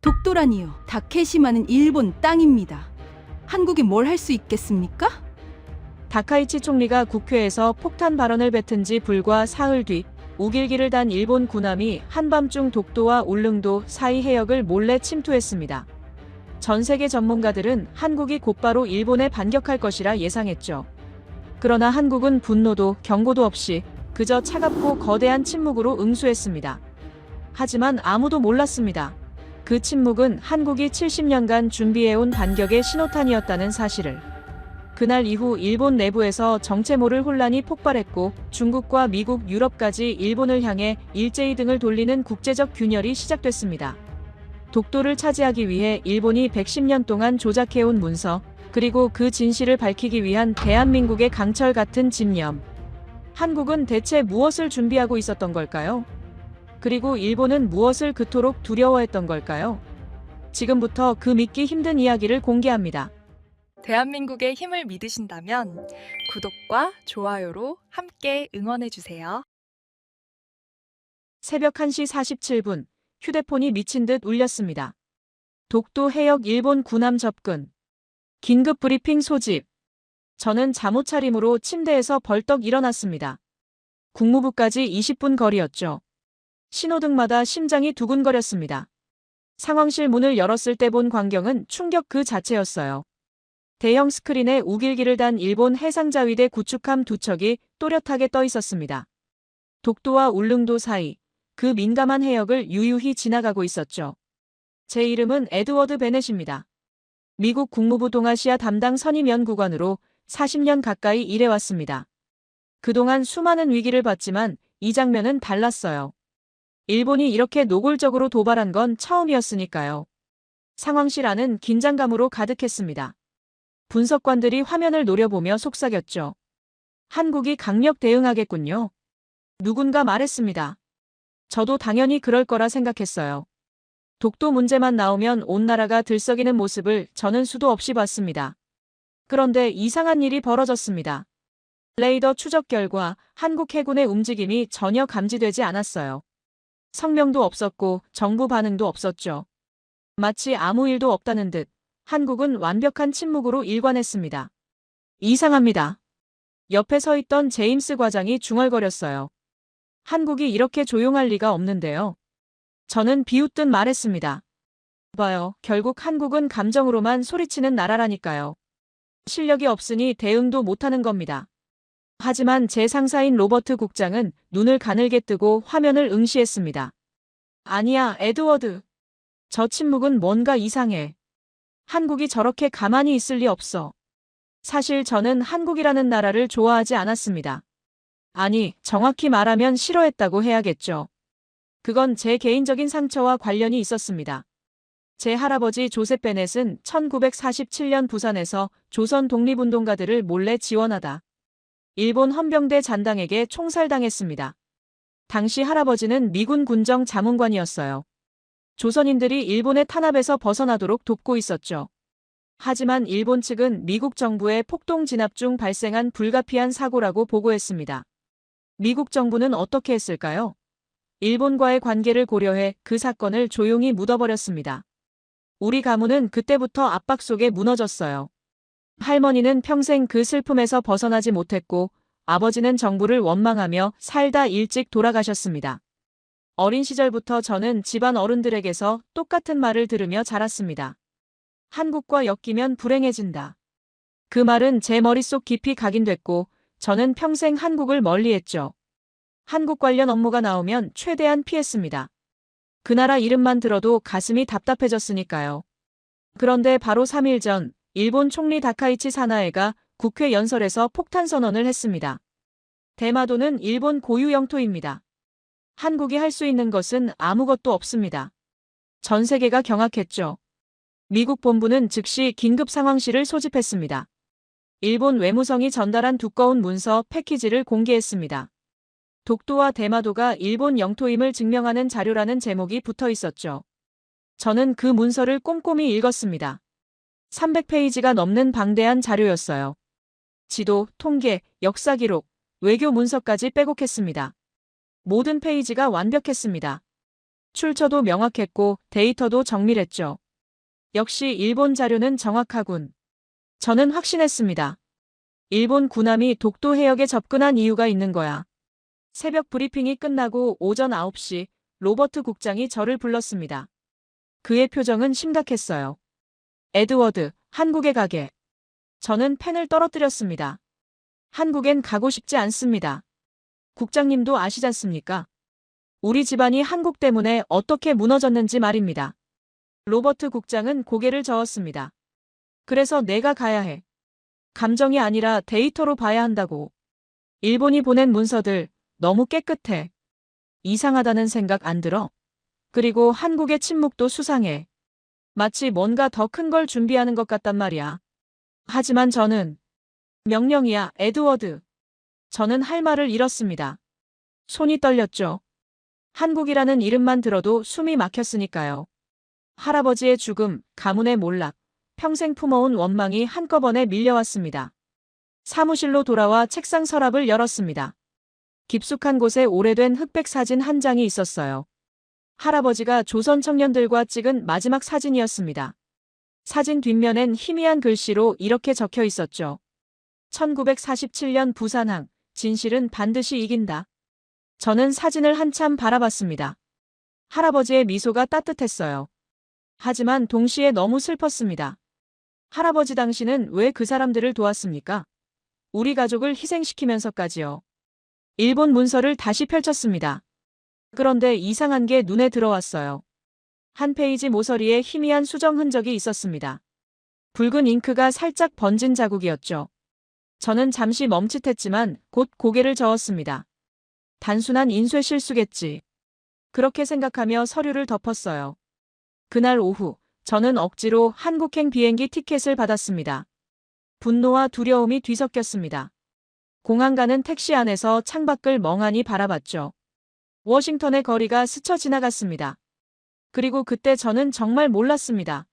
독도라니요. 다케시마는 일본 땅입니다. 한국이 뭘 할 수 있겠습니까? 다카이치 총리가 국회에서 폭탄 발언을 뱉은 지 불과 사흘 뒤 우길기를 단 일본 군함이 한밤중 독도와 울릉도 사이 해역을 몰래 침투했습니다. 전 세계 전문가들은 한국이 곧바로 일본에 반격할 것이라 예상했죠. 그러나 한국은 분노도 경고도 없이 그저 차갑고 거대한 침묵으로 응수했습니다. 하지만 아무도 몰랐습니다. 그 침묵은 한국이 70년간 준비해온 반격의 신호탄이었다는 사실을. 그날 이후 일본 내부에서 정체 모를 혼란이 폭발했고 중국과 미국, 유럽까지 일본을 향해 일제히 등을 돌리는 국제적 균열이 시작됐습니다. 독도를 차지하기 위해 일본이 110년 동안 조작해온 문서, 그리고 그 진실을 밝히기 위한 대한민국의 강철 같은 집념. 한국은 대체 무엇을 준비하고 있었던 걸까요? 그리고 일본은 무엇을 그토록 두려워했던 걸까요? 지금부터 그 믿기 힘든 이야기를 공개합니다. 대한민국의 힘을 믿으신다면 구독과 좋아요로 함께 응원해주세요. 새벽 1시 47분, 휴대폰이 미친 듯 울렸습니다. 독도 해역 일본 군함 접근. 긴급 브리핑 소집. 저는 잠옷차림으로 침대에서 벌떡 일어났습니다. 국무부까지 20분 거리였죠. 신호등마다 심장이 두근거렸습니다. 상황실 문을 열었을 때 본 광경은 충격 그 자체였어요. 대형 스크린에 우길기를 단 일본 해상자위대 구축함 두 척이 또렷하게 떠 있었습니다. 독도와 울릉도 사이, 그 민감한 해역을 유유히 지나가고 있었죠. 제 이름은 에드워드 베넷입니다. 미국 국무부 동아시아 담당 선임 연구관으로 40년 가까이 일해왔습니다. 그동안 수많은 위기를 봤지만 이 장면은 달랐어요. 일본이 이렇게 노골적으로 도발한 건 처음이었으니까요. 상황실 안은 긴장감으로 가득했습니다. 분석관들이 화면을 노려보며 속삭였죠. 한국이 강력 대응하겠군요. 누군가 말했습니다. 저도 당연히 그럴 거라 생각했어요. 독도 문제만 나오면 온 나라가 들썩이는 모습을 저는 수도 없이 봤습니다. 그런데 이상한 일이 벌어졌습니다. 레이더 추적 결과 한국 해군의 움직임이 전혀 감지되지 않았어요. 성명도 없었고 정부 반응도 없었죠. 마치 아무 일도 없다는 듯 한국은 완벽한 침묵으로 일관했습니다. 이상합니다. 옆에 서 있던 제임스 과장이 중얼거렸어요. 한국이 이렇게 조용할 리가 없는데요. 저는 비웃듯 말했습니다. 봐요, 결국 한국은 감정으로만 소리치는 나라라니까요. 실력이 없으니 대응도 못하는 겁니다. 하지만 제 상사인 로버트 국장은 눈을 가늘게 뜨고 화면을 응시했습니다. 아니야, 에드워드. 저 침묵은 뭔가 이상해. 한국이 저렇게 가만히 있을 리 없어. 사실 저는 한국이라는 나라를 좋아하지 않았습니다. 아니, 정확히 말하면 싫어했다고 해야겠죠. 그건 제 개인적인 상처와 관련이 있었습니다. 제 할아버지 조셉 베넷은 1947년 부산에서 조선 독립운동가들을 몰래 지원하다 일본 헌병대 잔당에게 총살당했습니다. 당시 할아버지는 미군 군정 자문관이었어요. 조선인들이 일본의 탄압에서 벗어나도록 돕고 있었죠. 하지만 일본 측은 미국 정부의 폭동 진압 중 발생한 불가피한 사고라고 보고했습니다. 미국 정부는 어떻게 했을까요? 일본과의 관계를 고려해 그 사건을 조용히 묻어버렸습니다. 우리 가문은 그때부터 압박 속에 무너졌어요. 할머니는 평생 그 슬픔에서 벗어나지 못했고 아버지는 정부를 원망하며 살다 일찍 돌아가셨습니다. 어린 시절부터 저는 집안 어른들에게서 똑같은 말을 들으며 자랐습니다. 한국과 엮이면 불행해진다. 그 말은 제 머릿속 깊이 각인됐고 저는 평생 한국을 멀리했죠. 한국 관련 업무가 나오면 최대한 피했습니다. 그 나라 이름만 들어도 가슴이 답답해졌으니까요. 그런데 바로 3일 전 일본 총리 다카이치 사나에가 국회 연설에서 폭탄 선언을 했습니다. 대마도는 일본 고유 영토입니다. 한국이 할 수 있는 것은 아무것도 없습니다. 전 세계가 경악했죠. 미국 본부는 즉시 긴급 상황실을 소집했습니다. 일본 외무성이 전달한 두꺼운 문서 패키지를 공개했습니다. 독도와 대마도가 일본 영토임을 증명하는 자료라는 제목이 붙어 있었죠. 저는 그 문서를 꼼꼼히 읽었습니다. 300페이지가 넘는 방대한 자료였어요. 지도, 통계, 역사 기록, 외교 문서까지 빼곡했습니다. 모든 페이지가 완벽했습니다. 출처도 명확했고 데이터도 정밀했죠. 역시 일본 자료는 정확하군. 저는 확신했습니다. 일본 군함이 독도 해역에 접근한 이유가 있는 거야. 새벽 브리핑이 끝나고 오전 9시 로버트 국장이 저를 불렀습니다. 그의 표정은 심각했어요. 에드워드, 한국에 가게. 저는 펜을 떨어뜨렸습니다. 한국엔 가고 싶지 않습니다. 국장님도 아시잖습니까? 우리 집안이 한국 때문에 어떻게 무너졌는지 말입니다. 로버트 국장은 고개를 저었습니다. 그래서 내가 가야 해. 감정이 아니라 데이터로 봐야 한다고. 일본이 보낸 문서들 너무 깨끗해. 이상하다는 생각 안 들어? 그리고 한국의 침묵도 수상해. 마치 뭔가 더 큰 걸 준비하는 것 같단 말이야. 하지만 저는 명령이야, 에드워드. 저는 할 말을 잃었습니다. 손이 떨렸죠. 한국이라는 이름만 들어도 숨이 막혔으니까요. 할아버지의 죽음, 가문의 몰락, 평생 품어온 원망이 한꺼번에 밀려왔습니다. 사무실로 돌아와 책상 서랍을 열었습니다. 깊숙한 곳에 오래된 흑백 사진 한 장이 있었어요. 할아버지가 조선 청년들과 찍은 마지막 사진이었습니다. 사진 뒷면엔 희미한 글씨로 이렇게 적혀 있었죠. 1947년 부산항, 진실은 반드시 이긴다. 저는 사진을 한참 바라봤습니다. 할아버지의 미소가 따뜻했어요. 하지만 동시에 너무 슬펐습니다. 할아버지 당신은 왜 그 사람들을 도왔습니까? 우리 가족을 희생시키면서까지요. 일본 문서를 다시 펼쳤습니다. 그런데 이상한 게 눈에 들어왔어요. 한 페이지 모서리에 희미한 수정 흔적이 있었습니다. 붉은 잉크가 살짝 번진 자국이었죠. 저는 잠시 멈칫했지만 곧 고개를 저었습니다. 단순한 인쇄 실수겠지. 그렇게 생각하며 서류를 덮었어요. 그날 오후, 저는 억지로 한국행 비행기 티켓을 받았습니다. 분노와 두려움이 뒤섞였습니다. 공항 가는 택시 안에서 창밖을 멍하니 바라봤죠. 워싱턴의 거리가 스쳐 지나갔습니다. 그리고 그때 저는 정말 몰랐습니다.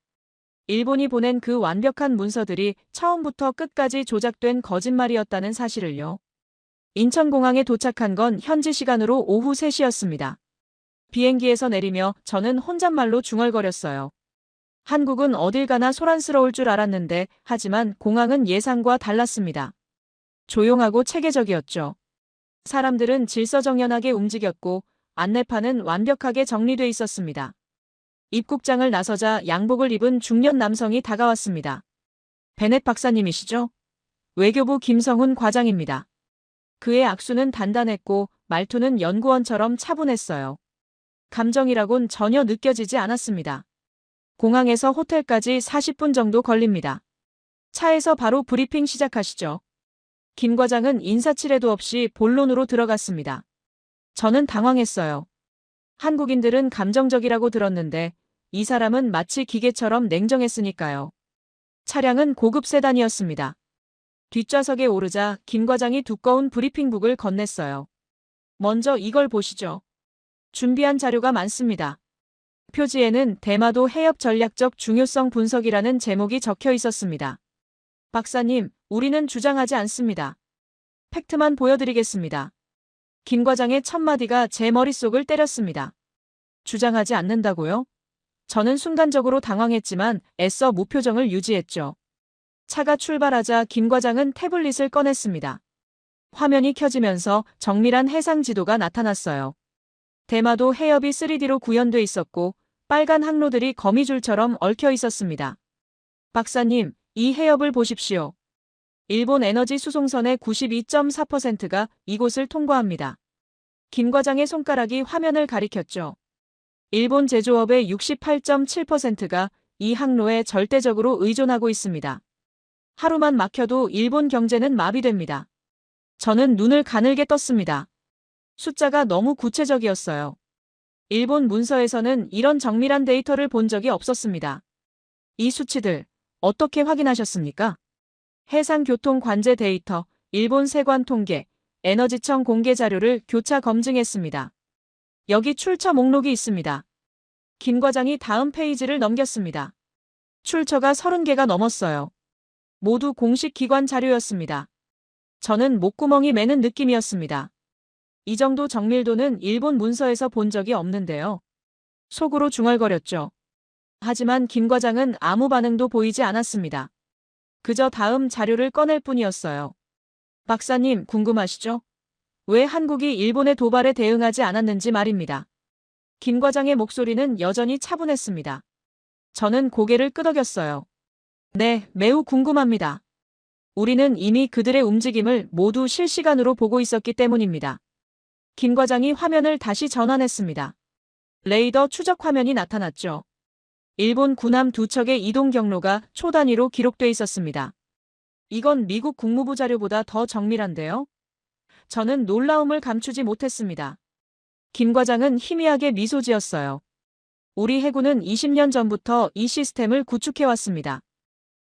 일본이 보낸 그 완벽한 문서들이 처음부터 끝까지 조작된 거짓말이었다는 사실을요. 인천공항에 도착한 건 현지 시간으로 오후 3시였습니다. 비행기에서 내리며 저는 혼잣말로 중얼거렸어요. 한국은 어딜 가나 소란스러울 줄 알았는데 하지만 공항은 예상과 달랐습니다. 조용하고 체계적이었죠. 사람들은 질서정연하게 움직였고 안내판은 완벽하게 정리돼 있었습니다. 입국장을 나서자 양복을 입은 중년 남성이 다가왔습니다. 베넷 박사님이시죠? 외교부 김성훈 과장입니다. 그의 악수는 단단했고 말투는 연구원처럼 차분했어요. 감정이라곤 전혀 느껴지지 않았습니다. 공항에서 호텔까지 40분 정도 걸립니다. 차에서 바로 브리핑 시작하시죠. 김 과장은 인사치레도 없이 본론으로 들어갔습니다. 저는 당황했어요. 한국인들은 감정적이라고 들었는데 이 사람은 마치 기계처럼 냉정했으니까요. 차량은 고급 세단이었습니다. 뒷좌석에 오르자 김 과장이 두꺼운 브리핑북을 건넸어요. 먼저 이걸 보시죠. 준비한 자료가 많습니다. 표지에는 대마도 해협 전략적 중요성 분석이라는 제목이 적혀 있었습니다. 박사님, 우리는 주장하지 않습니다. 팩트만 보여드리겠습니다. 김 과장의 첫마디가 제 머릿속을 때렸습니다. 주장하지 않는다고요? 저는 순간적으로 당황했지만 애써 무표정을 유지했죠. 차가 출발하자 김 과장은 태블릿을 꺼냈습니다. 화면이 켜지면서 정밀한 해상 지도가 나타났어요. 대마도 해협이 3D로 구현돼 있었고 빨간 항로들이 거미줄처럼 얽혀 있었습니다. 박사님, 이 해협을 보십시오. 일본 에너지 수송선의 92.4%가 이곳을 통과합니다. 김 과장의 손가락이 화면을 가리켰죠. 일본 제조업의 68.7%가 이 항로에 절대적으로 의존하고 있습니다. 하루만 막혀도 일본 경제는 마비됩니다. 저는 눈을 가늘게 떴습니다. 숫자가 너무 구체적이었어요. 일본 문서에서는 이런 정밀한 데이터를 본 적이 없었습니다. 이 수치들 어떻게 확인하셨습니까? 해상교통 관제 데이터, 일본 세관 통계, 에너지청 공개 자료를 교차 검증했습니다. 여기 출처 목록이 있습니다. 김 과장이 다음 페이지를 넘겼습니다. 출처가 30개가 넘었어요. 모두 공식 기관 자료였습니다. 저는 목구멍이 매는 느낌이었습니다. 이 정도 정밀도는 일본 문서에서 본 적이 없는데요. 속으로 중얼거렸죠. 하지만 김 과장은 아무 반응도 보이지 않았습니다. 그저 다음 자료를 꺼낼 뿐이었어요. 박사님, 궁금하시죠? 왜 한국이 일본의 도발에 대응하지 않았는지 말입니다. 김 과장의 목소리는 여전히 차분했습니다. 저는 고개를 끄덕였어요. 네, 매우 궁금합니다. 우리는 이미 그들의 움직임을 모두 실시간으로 보고 있었기 때문입니다. 김 과장이 화면을 다시 전환했습니다. 레이더 추적 화면이 나타났죠. 일본 군함 2척의 이동 경로가 초 단위로 기록돼 있었습니다. 이건 미국 국무부 자료보다 더 정밀한데요? 저는 놀라움을 감추지 못했습니다. 김 과장은 희미하게 미소 지었어요. 우리 해군은 20년 전부터 이 시스템을 구축해왔습니다.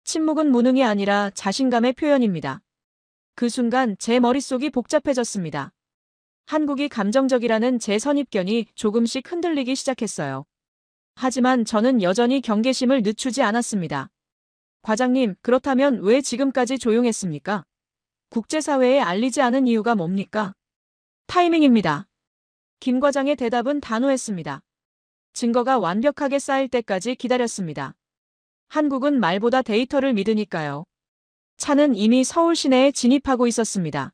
침묵은 무능이 아니라 자신감의 표현입니다. 그 순간 제 머릿속이 복잡해졌습니다. 한국이 감정적이라는 제 선입견이 조금씩 흔들리기 시작했어요. 하지만 저는 여전히 경계심을 늦추지 않았습니다. 과장님, 그렇다면 왜 지금까지 조용했습니까? 국제사회에 알리지 않은 이유가 뭡니까? 타이밍입니다. 김 과장의 대답은 단호했습니다. 증거가 완벽하게 쌓일 때까지 기다렸습니다. 한국은 말보다 데이터를 믿으니까요. 차는 이미 서울 시내에 진입하고 있었습니다.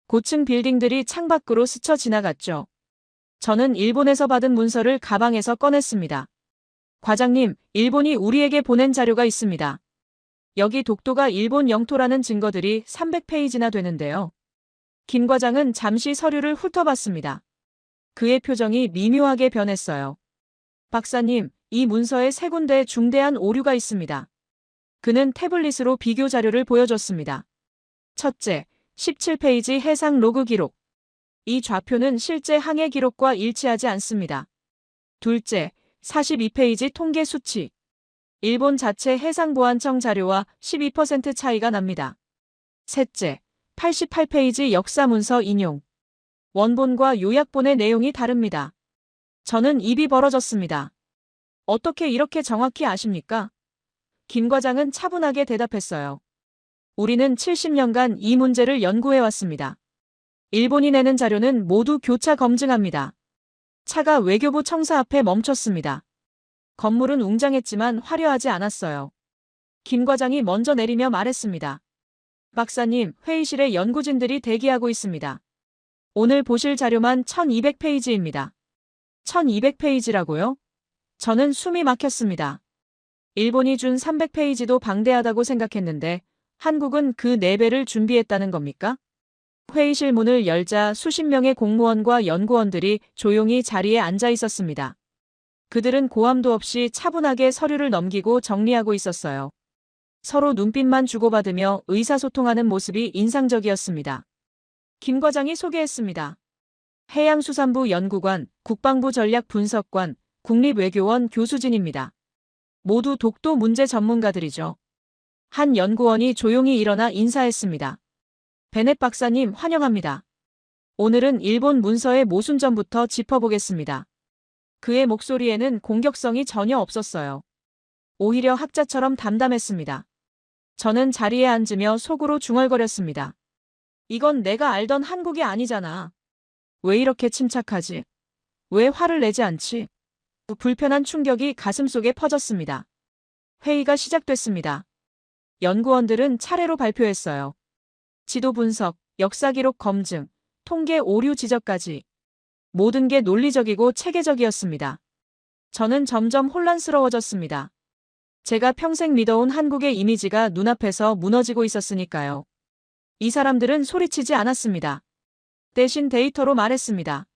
고층 빌딩들이 창밖으로 스쳐 지나갔죠. 저는 일본에서 받은 문서를 가방에서 꺼냈습니다. 과장님, 일본이 우리에게 보낸 자료가 있습니다. 여기 독도가 일본 영토라는 증거들이 300페이지나 되는데요. 김 과장은 잠시 서류를 훑어봤습니다. 그의 표정이 미묘하게 변했어요. 박사님, 이 문서에 세 군데 중대한 오류가 있습니다. 그는 태블릿으로 비교 자료를 보여줬습니다. 첫째, 17페이지 해상 로그 기록. 이 좌표는 실제 항해 기록과 일치하지 않습니다. 둘째, 42페이지 통계 수치. 일본 자체 해상보안청 자료와 12% 차이가 납니다. 셋째, 88페이지 역사문서 인용. 원본과 요약본의 내용이 다릅니다. 저는 입이 벌어졌습니다. 어떻게 이렇게 정확히 아십니까? 김 과장은 차분하게 대답했어요. 우리는 70년간 이 문제를 연구해왔습니다. 일본이 내는 자료는 모두 교차 검증합니다. 차가 외교부 청사 앞에 멈췄습니다. 건물은 웅장했지만 화려하지 않았어요. 김 과장이 먼저 내리며 말했습니다. 박사님, 회의실에 연구진들이 대기하고 있습니다. 오늘 보실 자료만 1200페이지입니다. 1200페이지라고요? 저는 숨이 막혔습니다. 일본이 준 300페이지도 방대하다고 생각했는데 한국은 그 4배를 준비했다는 겁니까? 회의실 문을 열자 수십 명의 공무원과 연구원들이 조용히 자리에 앉아 있었습니다. 그들은 고함도 없이 차분하게 서류를 넘기고 정리하고 있었어요. 서로 눈빛만 주고받으며 의사소통하는 모습이 인상적이었습니다. 김 과장이 소개했습니다. 해양수산부 연구관, 국방부 전략분석관, 국립외교원 교수진입니다. 모두 독도 문제 전문가들이죠. 한 연구원이 조용히 일어나 인사했습니다. 베넷 박사님 환영합니다. 오늘은 일본 문서의 모순점부터 짚어보겠습니다. 그의 목소리에는 공격성이 전혀 없었어요. 오히려 학자처럼 담담했습니다. 저는 자리에 앉으며 속으로 중얼거렸습니다. 이건 내가 알던 한국이 아니잖아. 왜 이렇게 침착하지? 왜 화를 내지 않지? 불편한 충격이 가슴속에 퍼졌습니다. 회의가 시작됐습니다. 연구원들은 차례로 발표했어요. 지도 분석, 역사 기록 검증, 통계 오류 지적까지. 모든 게 논리적이고 체계적이었습니다. 저는 점점 혼란스러워졌습니다. 제가 평생 믿어온 한국의 이미지가 눈앞에서 무너지고 있었으니까요. 이 사람들은 소리치지 않았습니다. 대신 데이터로 말했습니다.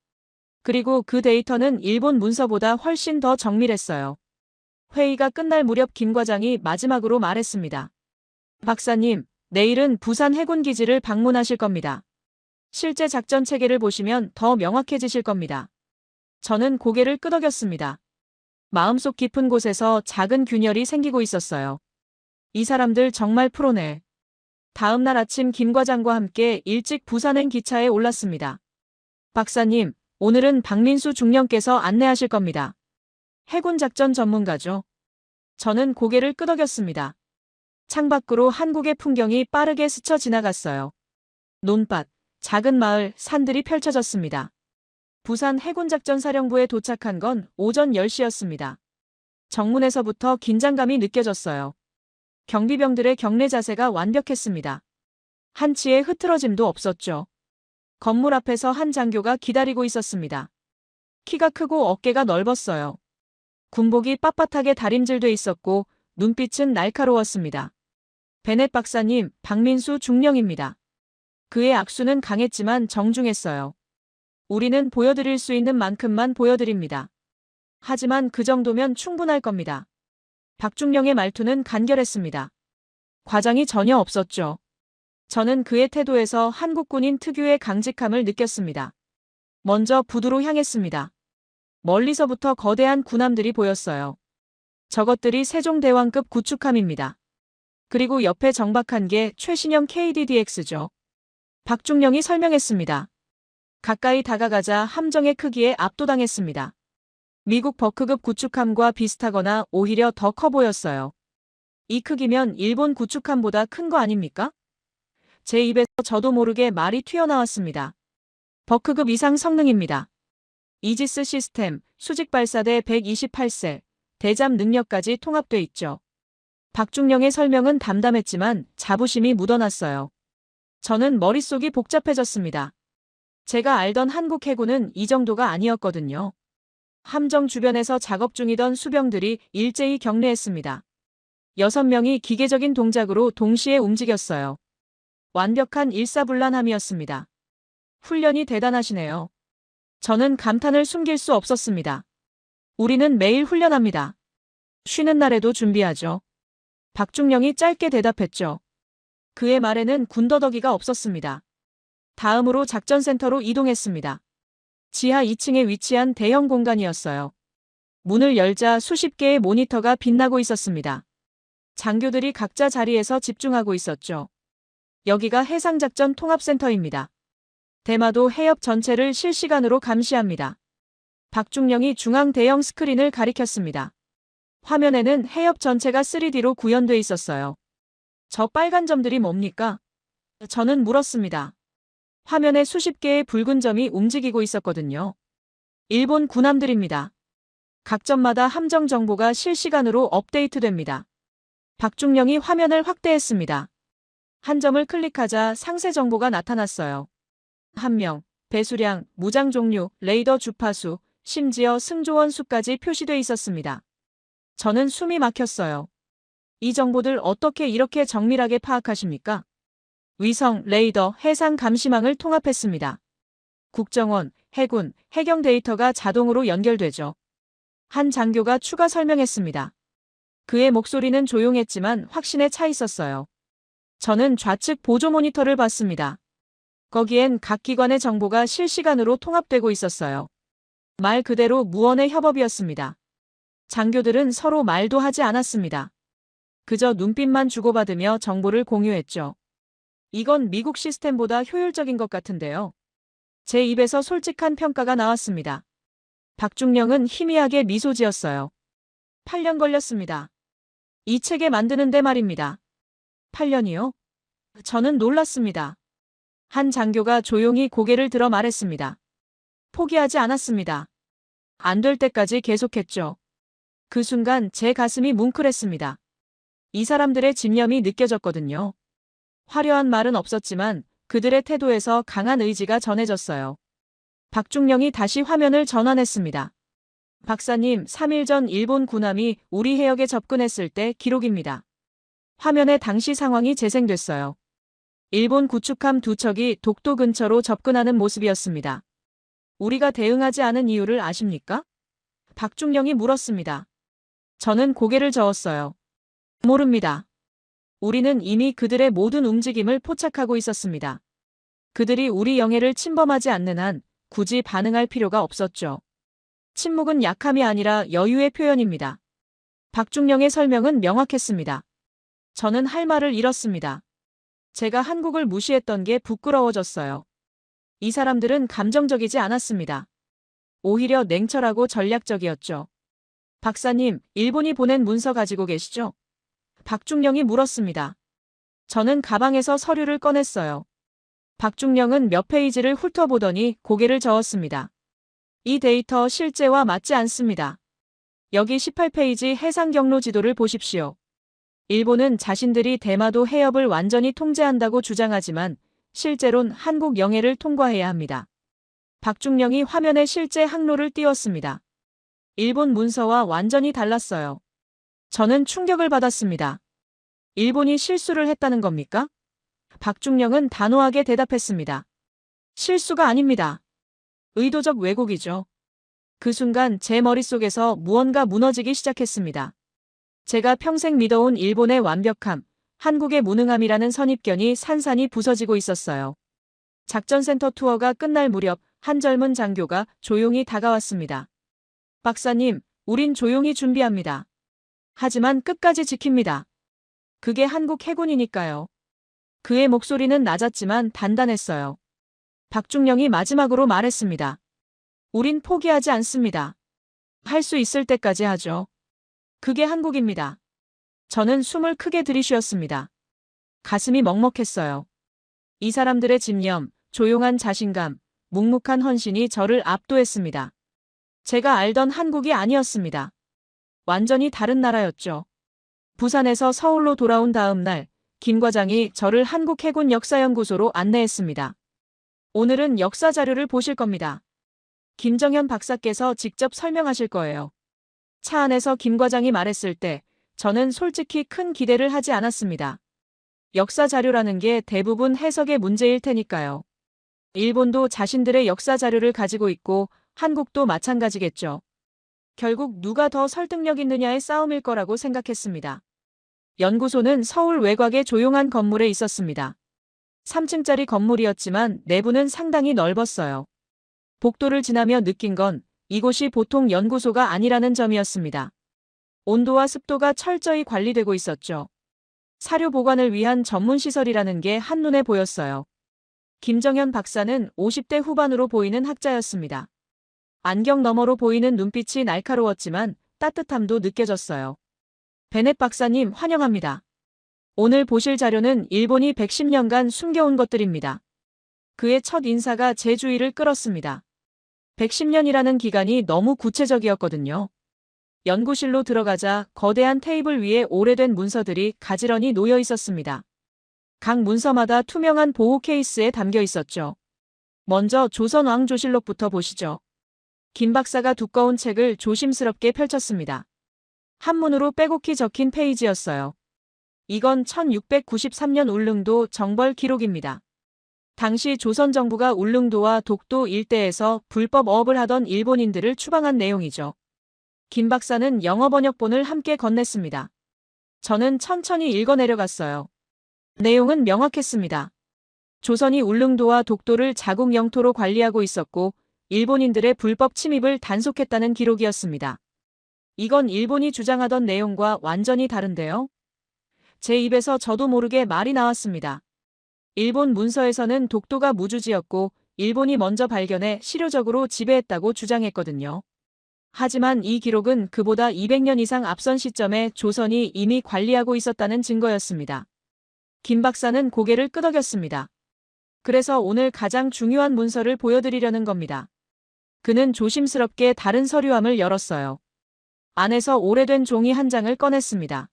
그리고 그 데이터는 일본 문서보다 훨씬 더 정밀했어요. 회의가 끝날 무렵 김 과장이 마지막으로 말했습니다. 박사님, 내일은 부산 해군기지를 방문하실 겁니다. 실제 작전 체계를 보시면 더 명확해지실 겁니다. 저는 고개를 끄덕였습니다. 마음속 깊은 곳에서 작은 균열이 생기고 있었어요. 이 사람들 정말 프로네. 다음 날 아침 김 과장과 함께 일찍 부산행 기차에 올랐습니다. 박사님, 오늘은 박민수 중령께서 안내하실 겁니다. 해군 작전 전문가죠. 저는 고개를 끄덕였습니다. 창밖으로 한국의 풍경이 빠르게 스쳐 지나갔어요. 논밭, 작은 마을, 산들이 펼쳐졌습니다. 부산 해군작전사령부에 도착한 건 오전 10시였습니다. 정문에서부터 긴장감이 느껴졌어요. 경비병들의 경례 자세가 완벽했습니다. 한치의 흐트러짐도 없었죠. 건물 앞에서 한 장교가 기다리고 있었습니다. 키가 크고 어깨가 넓었어요. 군복이 빳빳하게 다림질돼 있었고 눈빛은 날카로웠습니다. 베넷 박사님, 박민수 중령입니다. 그의 악수는 강했지만 정중했어요. 우리는 보여드릴 수 있는 만큼만 보여드립니다. 하지만 그 정도면 충분할 겁니다. 박중령의 말투는 간결했습니다. 과장이 전혀 없었죠. 저는 그의 태도에서 한국군인 특유의 강직함을 느꼈습니다. 먼저 부두로 향했습니다. 멀리서부터 거대한 군함들이 보였어요. 저것들이 세종대왕급 구축함입니다. 그리고 옆에 정박한 게 최신형 KDDX죠. 박중령이 설명했습니다. 가까이 다가가자 함정의 크기에 압도당했습니다. 미국 버크급 구축함과 비슷하거나 오히려 더 커 보였어요. 이 크기면 일본 구축함보다 큰 거 아닙니까? 제 입에서 저도 모르게 말이 튀어나왔습니다. 버크급 이상 성능입니다. 이지스 시스템, 수직 발사대 128셀, 대잠 능력까지 통합돼 있죠. 박중령의 설명은 담담했지만 자부심이 묻어났어요. 저는 머릿속이 복잡해졌습니다. 제가 알던 한국 해군은 이 정도가 아니었거든요. 함정 주변에서 작업 중이던 수병들이 일제히 경례했습니다. 6명이 기계적인 동작으로 동시에 움직였어요. 완벽한 일사불란함이었습니다. 훈련이 대단하시네요. 저는 감탄을 숨길 수 없었습니다. 우리는 매일 훈련합니다. 쉬는 날에도 준비하죠. 박중령이 짧게 대답했죠. 그의 말에는 군더더기가 없었습니다. 다음으로 작전센터로 이동했습니다. 지하 2층에 위치한 대형 공간이었어요. 문을 열자 수십 개의 모니터가 빛나고 있었습니다. 장교들이 각자 자리에서 집중하고 있었죠. 여기가 해상작전 통합센터입니다. 대마도 해협 전체를 실시간으로 감시합니다. 박중령이 중앙 대형 스크린을 가리켰습니다. 화면에는 해협 전체가 3D로 구현돼 있었어요. 저 빨간 점들이 뭡니까? 저는 물었습니다. 화면에 수십 개의 붉은 점이 움직이고 있었거든요. 일본 군함들입니다. 각 점마다 함정 정보가 실시간으로 업데이트됩니다. 박중령이 화면을 확대했습니다. 한 점을 클릭하자 상세 정보가 나타났어요. 함명, 배수량, 무장 종류, 레이더 주파수, 심지어 승조원 수까지 표시돼 있었습니다. 저는 숨이 막혔어요. 이 정보들 어떻게 이렇게 정밀하게 파악하십니까? 위성, 레이더, 해상 감시망을 통합했습니다. 국정원, 해군, 해경 데이터가 자동으로 연결되죠. 한 장교가 추가 설명했습니다. 그의 목소리는 조용했지만 확신에 차 있었어요. 저는 좌측 보조 모니터를 봤습니다. 거기엔 각 기관의 정보가 실시간으로 통합되고 있었어요. 말 그대로 무언의 협업이었습니다. 장교들은 서로 말도 하지 않았습니다. 그저 눈빛만 주고받으며 정보를 공유했죠. 이건 미국 시스템보다 효율적인 것 같은데요. 제 입에서 솔직한 평가가 나왔습니다. 박중령은 희미하게 미소 지었어요. 8년 걸렸습니다. 이 체계 만드는데 말입니다. 8년이요? 저는 놀랐습니다. 한 장교가 조용히 고개를 들어 말했습니다. 포기하지 않았습니다. 안 될 때까지 계속했죠. 그 순간 제 가슴이 뭉클했습니다. 이 사람들의 집념이 느껴졌거든요. 화려한 말은 없었지만 그들의 태도에서 강한 의지가 전해졌어요. 박중령이 다시 화면을 전환했습니다. 박사님, 3일 전 일본 군함이 우리 해역에 접근했을 때 기록입니다. 화면에 당시 상황이 재생됐어요. 일본 구축함 2척이 독도 근처로 접근하는 모습이었습니다. 우리가 대응하지 않은 이유를 아십니까? 박중령이 물었습니다. 저는 고개를 저었어요. 모릅니다. 우리는 이미 그들의 모든 움직임을 포착하고 있었습니다. 그들이 우리 영해를 침범하지 않는 한 굳이 반응할 필요가 없었죠. 침묵은 약함이 아니라 여유의 표현입니다. 박중령의 설명은 명확했습니다. 저는 할 말을 잃었습니다. 제가 한국을 무시했던 게 부끄러워졌어요. 이 사람들은 감정적이지 않았습니다. 오히려 냉철하고 전략적이었죠. 박사님, 일본이 보낸 문서 가지고 계시죠? 박중령이 물었습니다. 저는 가방에서 서류를 꺼냈어요. 박중령은 몇 페이지를 훑어보더니 고개를 저었습니다. 이 데이터 실제와 맞지 않습니다. 여기 18페이지 해상 경로 지도를 보십시오. 일본은 자신들이 대마도 해협을 완전히 통제한다고 주장하지만 실제론 한국 영해를 통과해야 합니다. 박중령이 화면에 실제 항로를 띄웠습니다. 일본 문서와 완전히 달랐어요. 저는 충격을 받았습니다. 일본이 실수를 했다는 겁니까? 박중령은 단호하게 대답했습니다. 실수가 아닙니다. 의도적 왜곡이죠. 그 순간 제 머릿속에서 무언가 무너지기 시작했습니다. 제가 평생 믿어온 일본의 완벽함, 한국의 무능함이라는 선입견이 산산이 부서지고 있었어요. 작전센터 투어가 끝날 무렵 한 젊은 장교가 조용히 다가왔습니다. 박사님, 우린 조용히 준비합니다. 하지만 끝까지 지킵니다. 그게 한국 해군이니까요. 그의 목소리는 낮았지만 단단했어요. 박중령이 마지막으로 말했습니다. 우린 포기하지 않습니다. 할 수 있을 때까지 하죠. 그게 한국입니다. 저는 숨을 크게 들이쉬었습니다. 가슴이 먹먹했어요. 이 사람들의 집념, 조용한 자신감, 묵묵한 헌신이 저를 압도했습니다. 제가 알던 한국이 아니었습니다. 완전히 다른 나라였죠. 부산에서 서울로 돌아온 다음 날, 김 과장이 저를 한국해군 역사연구소로 안내했습니다. 오늘은 역사 자료를 보실 겁니다. 김정현 박사께서 직접 설명하실 거예요. 차 안에서 김 과장이 말했을 때 저는 솔직히 큰 기대를 하지 않았습니다. 역사 자료라는 게 대부분 해석의 문제일 테니까요. 일본도 자신들의 역사 자료를 가지고 있고 한국도 마찬가지겠죠. 결국 누가 더 설득력 있느냐의 싸움일 거라고 생각했습니다. 연구소는 서울 외곽의 조용한 건물에 있었습니다. 3층짜리 건물이었지만 내부는 상당히 넓었어요. 복도를 지나며 느낀 건 이곳이 보통 연구소가 아니라는 점이었습니다. 온도와 습도가 철저히 관리되고 있었죠. 사료 보관을 위한 전문 시설이라는 게 한눈에 보였어요. 김정현 박사는 50대 후반으로 보이는 학자였습니다. 안경 너머로 보이는 눈빛이 날카로웠지만 따뜻함도 느껴졌어요. 베넷 박사님 환영합니다. 오늘 보실 자료는 일본이 110년간 숨겨온 것들입니다. 그의 첫 인사가 제 주의를 끌었습니다. 110년이라는 기간이 너무 구체적이었거든요. 연구실로 들어가자 거대한 테이블 위에 오래된 문서들이 가지런히 놓여 있었습니다. 각 문서마다 투명한 보호 케이스에 담겨 있었죠. 먼저 조선왕조실록부터 보시죠. 김 박사가 두꺼운 책을 조심스럽게 펼쳤습니다. 한문으로 빼곡히 적힌 페이지였어요. 이건 1693년 울릉도 정벌 기록입니다. 당시 조선 정부가 울릉도와 독도 일대에서 불법 어업을 하던 일본인들을 추방한 내용이죠. 김 박사는 영어 번역본을 함께 건넸습니다. 저는 천천히 읽어 내려갔어요. 내용은 명확했습니다. 조선이 울릉도와 독도를 자국 영토로 관리하고 있었고 일본인들의 불법 침입을 단속했다는 기록이었습니다. 이건 일본이 주장하던 내용과 완전히 다른데요. 제 입에서 저도 모르게 말이 나왔습니다. 일본 문서에서는 독도가 무주지였고 일본이 먼저 발견해 실효적으로 지배했다고 주장했거든요. 하지만 이 기록은 그보다 200년 이상 앞선 시점에 조선이 이미 관리하고 있었다는 증거였습니다. 김 박사는 고개를 끄덕였습니다. 그래서 오늘 가장 중요한 문서를 보여드리려는 겁니다. 그는 조심스럽게 다른 서류함을 열었어요. 안에서 오래된 종이 한 장을 꺼냈습니다.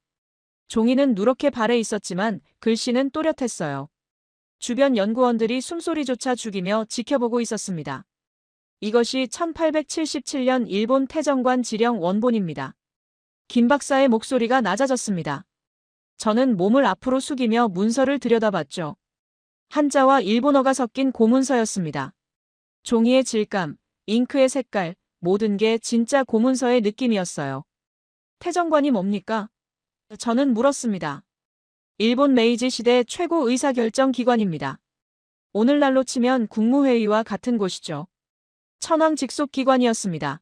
종이는 누렇게 발해 있었지만 글씨는 또렷했어요. 주변 연구원들이 숨소리조차 죽이며 지켜보고 있었습니다. 이것이 1877년 일본 태정관 지령 원본입니다. 김 박사의 목소리가 낮아졌습니다. 저는 몸을 앞으로 숙이며 문서를 들여다봤죠. 한자와 일본어가 섞인 고문서였습니다. 종이의 질감, 잉크의 색깔, 모든 게 진짜 고문서의 느낌이었어요. 태정관이 뭡니까? 저는 물었습니다. 일본 메이지 시대 최고 의사결정 기관입니다. 오늘날로 치면 국무회의와 같은 곳이죠. 천황 직속 기관이었습니다.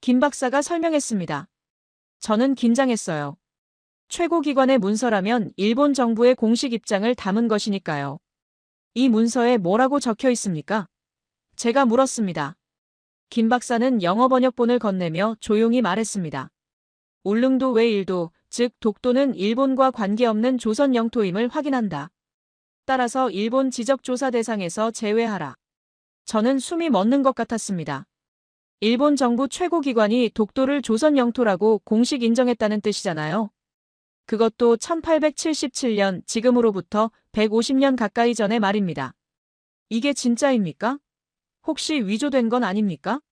김 박사가 설명했습니다. 저는 긴장했어요. 최고 기관의 문서라면 일본 정부의 공식 입장을 담은 것이니까요. 이 문서에 뭐라고 적혀 있습니까? 제가 물었습니다. 김 박사는 영어 번역본을 건네며 조용히 말했습니다. 울릉도 외 일도, 즉 독도는 일본과 관계없는 조선 영토임을 확인한다. 따라서 일본 지적조사 대상에서 제외하라. 저는 숨이 멎는 것 같았습니다. 일본 정부 최고기관이 독도를 조선 영토라고 공식 인정했다는 뜻이잖아요. 그것도 1877년, 지금으로부터 150년 가까이 전의 말입니다. 이게 진짜입니까? 혹시 위조된 건 아닙니까?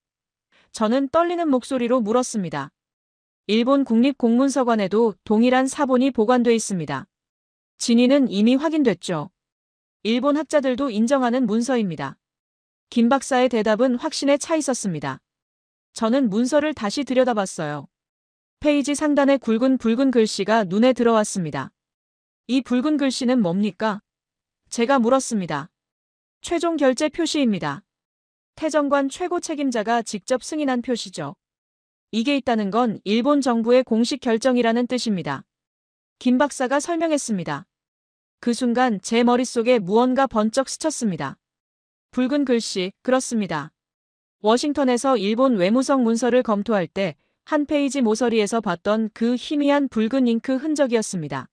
저는 떨리는 목소리로 물었습니다. 일본 국립공문서관에도 동일한 사본이 보관돼 있습니다. 진위는 이미 확인됐죠. 일본 학자들도 인정하는 문서입니다. 김 박사의 대답은 확신에 차 있었습니다. 저는 문서를 다시 들여다봤어요. 페이지 상단의 굵은 붉은 글씨가 눈에 들어왔습니다. 이 붉은 글씨는 뭡니까? 제가 물었습니다. 최종 결제 표시입니다. 태정관 최고 책임자가 직접 승인한 표시죠. 이게 있다는 건 일본 정부의 공식 결정이라는 뜻입니다. 김 박사가 설명했습니다. 그 순간 제 머릿속에 무언가 번쩍 스쳤습니다. 붉은 글씨, 그렇습니다. 워싱턴에서 일본 외무성 문서를 검토할 때 한 페이지 모서리에서 봤던 그 희미한 붉은 잉크 흔적이었습니다.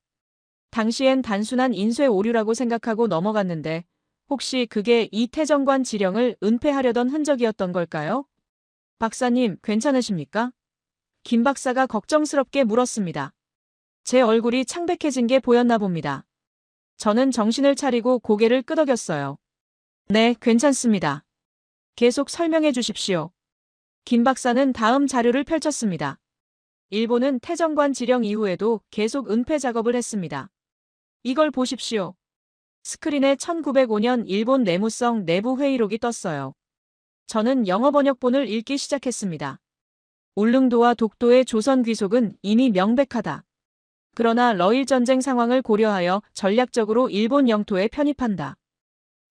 당시엔 단순한 인쇄 오류라고 생각하고 넘어갔는데 혹시 그게 이태정관 지령을 은폐하려던 흔적이었던 걸까요? 박사님, 괜찮으십니까? 김 박사가 걱정스럽게 물었습니다. 제 얼굴이 창백해진 게 보였나 봅니다. 저는 정신을 차리고 고개를 끄덕였어요. 네, 괜찮습니다. 계속 설명해 주십시오. 김 박사는 다음 자료를 펼쳤습니다. 일본은 태정관 지령 이후에도 계속 은폐 작업을 했습니다. 이걸 보십시오. 스크린에 1905년 일본 내무성 내부 회의록이 떴어요. 저는 영어 번역본을 읽기 시작했습니다. 울릉도와 독도의 조선 귀속은 이미 명백하다. 그러나 러일 전쟁 상황을 고려하여 전략적으로 일본 영토에 편입한다.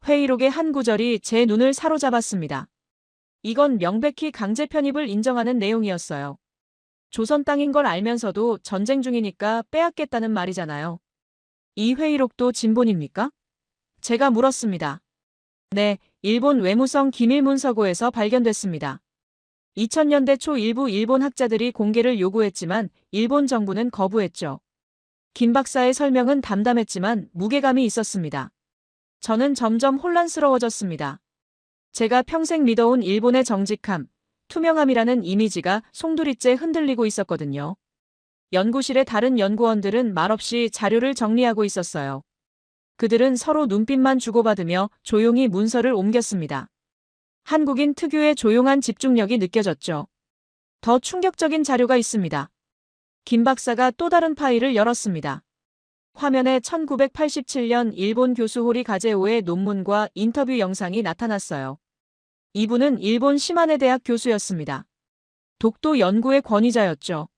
회의록의 한 구절이 제 눈을 사로잡았습니다. 이건 명백히 강제 편입을 인정하는 내용이었어요. 조선 땅인 걸 알면서도 전쟁 중이니까 빼앗겠다는 말이잖아요. 이 회의록도 진본입니까? 제가 물었습니다. 네, 일본 외무성 기밀문서고에서 발견됐습니다. 2000년대 초 일부 일본 학자들이 공개를 요구했지만 일본 정부는 거부했죠. 김 박사의 설명은 담담했지만 무게감이 있었습니다. 저는 점점 혼란스러워졌습니다. 제가 평생 믿어온 일본의 정직함, 투명함이라는 이미지가 송두리째 흔들리고 있었거든요. 연구실의 다른 연구원들은 말없이 자료를 정리하고 있었어요. 그들은 서로 눈빛만 주고받으며 조용히 문서를 옮겼습니다. 한국인 특유의 조용한 집중력이 느껴졌죠. 더 충격적인 자료가 있습니다. 김 박사가 또 다른 파일을 열었습니다. 화면에 1987년 일본 교수 호리 가제오의 논문과 인터뷰 영상이 나타났어요. 이분은 일본 시마네 대학 교수였습니다. 독도 연구의 권위자였죠.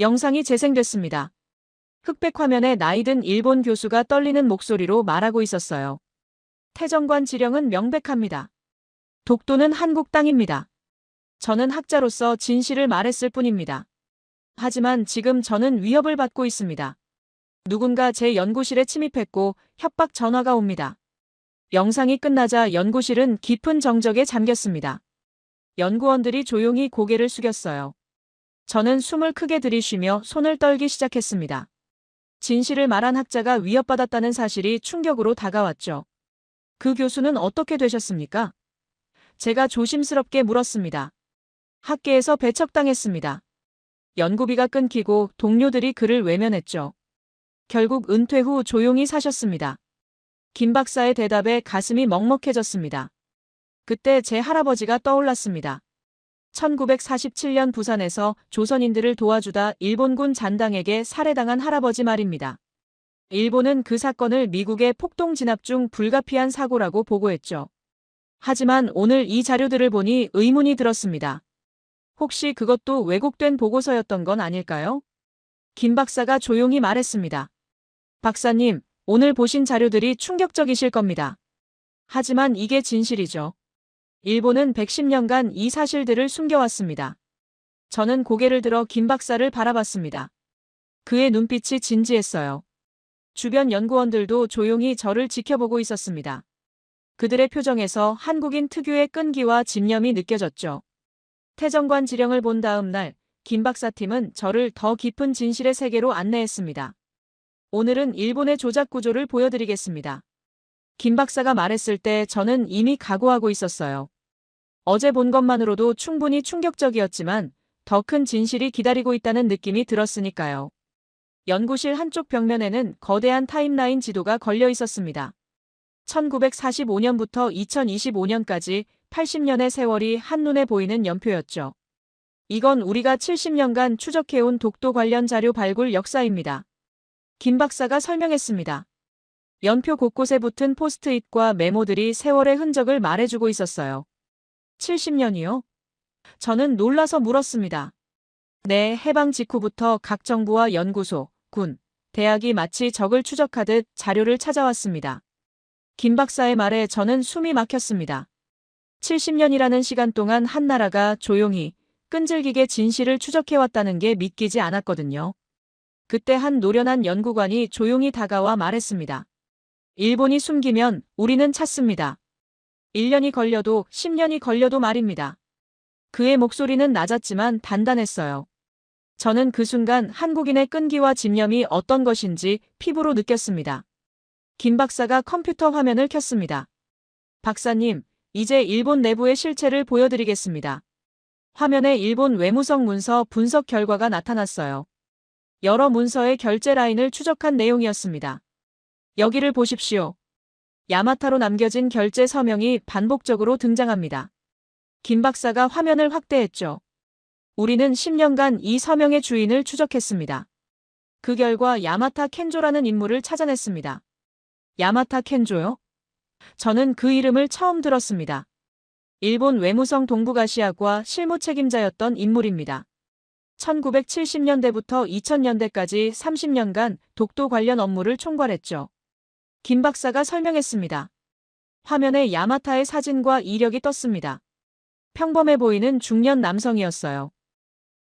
영상이 재생됐습니다. 흑백 화면에 나이든 일본 교수가 떨리는 목소리로 말하고 있었어요. 태정관 지령은 명백합니다. 독도는 한국 땅입니다. 저는 학자로서 진실을 말했을 뿐입니다. 하지만 지금 저는 위협을 받고 있습니다. 누군가 제 연구실에 침입했고 협박 전화가 옵니다. 영상이 끝나자 연구실은 깊은 정적에 잠겼습니다. 연구원들이 조용히 고개를 숙였어요. 저는 숨을 크게 들이쉬며 손을 떨기 시작했습니다. 진실을 말한 학자가 위협받았다는 사실이 충격으로 다가왔죠. 그 교수는 어떻게 되셨습니까? 제가 조심스럽게 물었습니다. 학계에서 배척당했습니다. 연구비가 끊기고 동료들이 그를 외면했죠. 결국 은퇴 후 조용히 사셨습니다. 김 박사의 대답에 가슴이 먹먹해졌습니다. 그때 제 할아버지가 떠올랐습니다. 1947년 부산에서 조선인들을 도와주다 일본군 잔당에게 살해당한 할아버지 말입니다. 일본은 그 사건을 미국의 폭동 진압 중 불가피한 사고라고 보고했죠. 하지만 오늘 이 자료들을 보니 의문이 들었습니다. 혹시 그것도 왜곡된 보고서였던 건 아닐까요? 김 박사가 조용히 말했습니다. 박사님, 오늘 보신 자료들이 충격적이실 겁니다. 하지만 이게 진실이죠. 일본은 110년간 이 사실들을 숨겨왔습니다. 저는 고개를 들어 김 박사를 바라봤습니다. 그의 눈빛이 진지했어요. 주변 연구원들도 조용히 저를 지켜보고 있었습니다. 그들의 표정에서 한국인 특유의 끈기와 집념이 느껴졌죠. 태정관 지령을 본 다음 날, 김 박사팀은 저를 더 깊은 진실의 세계로 안내했습니다. 오늘은 일본의 조작 구조를 보여드리겠습니다. 김 박사가 말했을 때 저는 이미 각오하고 있었어요. 어제 본 것만으로도 충분히 충격적이었지만 더 큰 진실이 기다리고 있다는 느낌이 들었으니까요. 연구실 한쪽 벽면에는 거대한 타임라인 지도가 걸려 있었습니다. 1945년부터 2025년까지 80년의 세월이 한눈에 보이는 연표였죠. 이건 우리가 70년간 추적해온 독도 관련 자료 발굴 역사입니다. 김 박사가 설명했습니다. 연표 곳곳에 붙은 포스트잇과 메모들이 세월의 흔적을 말해주고 있었어요. 70년이요? 저는 놀라서 물었습니다. 네, 해방 직후부터 각 정부와 연구소, 군, 대학이 마치 적을 추적하듯 자료를 찾아왔습니다. 김 박사의 말에 저는 숨이 막혔습니다. 70년이라는 시간 동안 한 나라가 조용히, 끈질기게 진실을 추적해왔다는 게 믿기지 않았거든요. 그때 한 노련한 연구관이 조용히 다가와 말했습니다. 일본이 숨기면 우리는 찾습니다. 1년이 걸려도 10년이 걸려도 말입니다. 그의 목소리는 낮았지만 단단했어요. 저는 그 순간 한국인의 끈기와 집념이 어떤 것인지 피부로 느꼈습니다. 김 박사가 컴퓨터 화면을 켰습니다. 박사님, 이제 일본 내부의 실체를 보여드리겠습니다. 화면에 일본 외무성 문서 분석 결과가 나타났어요. 여러 문서의 결제 라인을 추적한 내용이었습니다. 여기를 보십시오. 야마타로 남겨진 결제 서명이 반복적으로 등장합니다. 김 박사가 화면을 확대했죠. 우리는 10년간 이 서명의 주인을 추적했습니다. 그 결과 야마타 켄조라는 인물을 찾아냈습니다. 야마타 켄조요? 저는 그 이름을 처음 들었습니다. 일본 외무성 동북아시아과 실무 책임자였던 인물입니다. 1970년대부터 2000년대까지 30년간 독도 관련 업무를 총괄했죠. 김 박사가 설명했습니다. 화면에 야마타의 사진과 이력이 떴습니다. 평범해 보이는 중년 남성이었어요.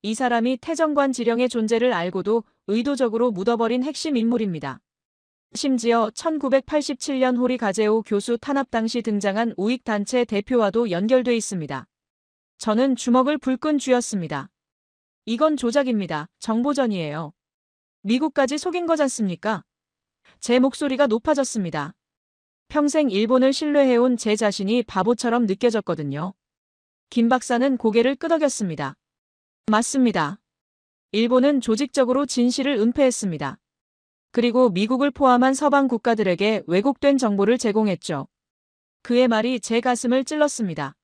이 사람이 태정관 지령의 존재를 알고도 의도적으로 묻어버린 핵심 인물입니다. 심지어 1987년 호리가제오 교수 탄압 당시 등장한 우익단체 대표와도 연결돼 있습니다. 저는 주먹을 불끈 쥐었습니다. 이건 조작입니다. 정보전이에요. 미국까지 속인 거잖습니까? 제 목소리가 높아졌습니다. 평생 일본을 신뢰해온 제 자신이 바보처럼 느껴졌거든요. 김 박사는 고개를 끄덕였습니다. 맞습니다. 일본은 조직적으로 진실을 은폐했습니다. 그리고 미국을 포함한 서방 국가들에게 왜곡된 정보를 제공했죠. 그의 말이 제 가슴을 찔렀습니다.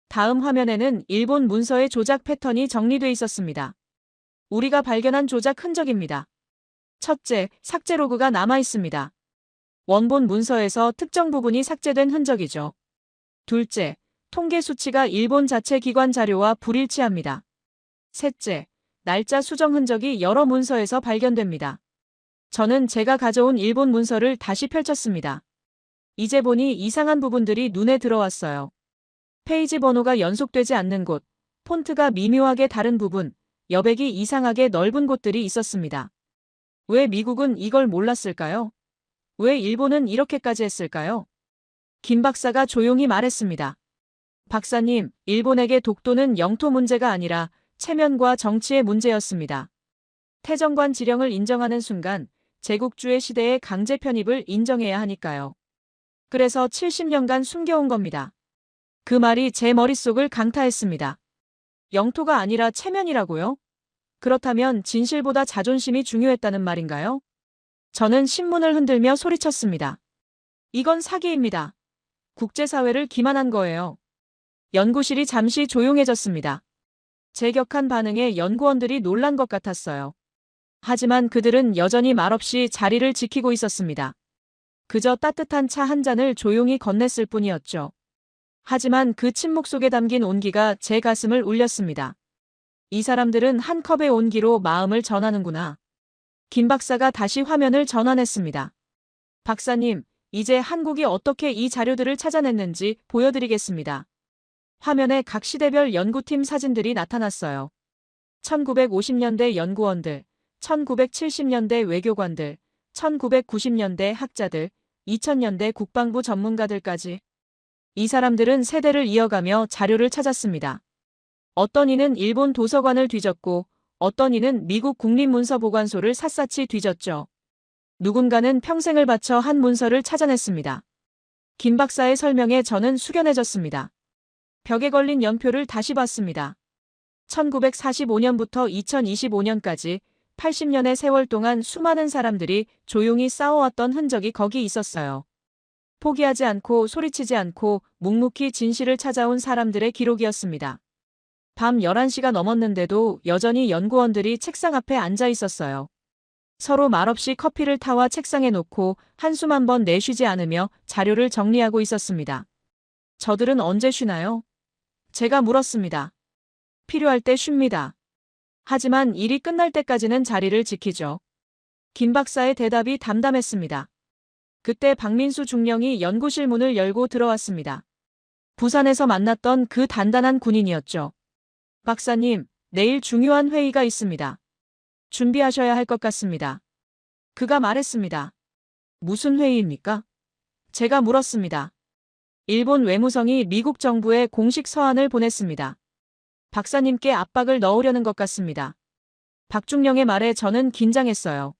다음 화면에는 일본 문서의 조작 패턴이 정리돼 있었습니다. 우리가 발견한 조작 흔적입니다. 첫째, 삭제 로그가 남아 있습니다. 원본 문서에서 특정 부분이 삭제된 흔적이죠. 둘째, 통계 수치가 일본 자체 기관 자료와 불일치합니다. 셋째, 날짜 수정 흔적이 여러 문서에서 발견됩니다. 저는 제가 가져온 일본 문서를 다시 펼쳤습니다. 이제 보니 이상한 부분들이 눈에 들어왔어요. 페이지 번호가 연속되지 않는 곳, 폰트가 미묘하게 다른 부분, 여백이 이상하게 넓은 곳들이 있었습니다. 왜 미국은 이걸 몰랐을까요? 왜 일본은 이렇게까지 했을까요? 김 박사가 조용히 말했습니다. 박사님, 일본에게 독도는 영토 문제가 아니라 체면과 정치의 문제였습니다. 태정관 지령을 인정하는 순간 제국주의 시대의 강제 편입을 인정해야 하니까요. 그래서 70년간 숨겨온 겁니다. 그 말이 제 머릿속을 강타했습니다. 영토가 아니라 체면이라고요? 그렇다면 진실보다 자존심이 중요했다는 말인가요? 저는 신문을 흔들며 소리쳤습니다. 이건 사기입니다. 국제사회를 기만한 거예요. 연구실이 잠시 조용해졌습니다. 제 격한 반응에 연구원들이 놀란 것 같았어요. 하지만 그들은 여전히 말없이 자리를 지키고 있었습니다. 그저 따뜻한 차 한 잔을 조용히 건넸을 뿐이었죠. 하지만 그 침묵 속에 담긴 온기가 제 가슴을 울렸습니다. 이 사람들은 한 컵의 온기로 마음을 전하는구나. 김 박사가 다시 화면을 전환했습니다. 박사님, 이제 한국이 어떻게 이 자료들을 찾아냈는지 보여드리겠습니다. 화면에 각 시대별 연구팀 사진들이 나타났어요. 1950년대 연구원들, 1970년대 외교관들, 1990년대 학자들, 2000년대 국방부 전문가들까지. 이 사람들은 세대를 이어가며 자료를 찾았습니다. 어떤 이는 일본 도서관을 뒤졌고 어떤 이는 미국 국립문서보관소를 샅샅이 뒤졌죠. 누군가는 평생을 바쳐 한 문서를 찾아냈습니다. 김 박사의 설명에 저는 숙연해졌습니다. 벽에 걸린 연표를 다시 봤습니다. 1945년부터 2025년까지 80년의 세월 동안 수많은 사람들이 조용히 싸워왔던 흔적이 거기 있었어요. 포기하지 않고 소리치지 않고 묵묵히 진실을 찾아온 사람들의 기록이었습니다. 밤 11시가 넘었는데도 여전히 연구원들이 책상 앞에 앉아 있었어요. 서로 말없이 커피를 타와 책상에 놓고 한숨 한 번 내쉬지 않으며 자료를 정리하고 있었습니다. 저들은 언제 쉬나요? 제가 물었습니다. 필요할 때 쉽니다. 하지만 일이 끝날 때까지는 자리를 지키죠. 김 박사의 대답이 담담했습니다. 그때 박민수 중령이 연구실 문을 열고 들어왔습니다. 부산에서 만났던 그 단단한 군인이었죠. 박사님, 내일 중요한 회의가 있습니다. 준비하셔야 할 것 같습니다. 그가 말했습니다. 무슨 회의입니까? 제가 물었습니다. 일본 외무성이 미국 정부에 공식 서한을 보냈습니다. 박사님께 압박을 넣으려는 것 같습니다. 박중령의 말에 저는 긴장했어요.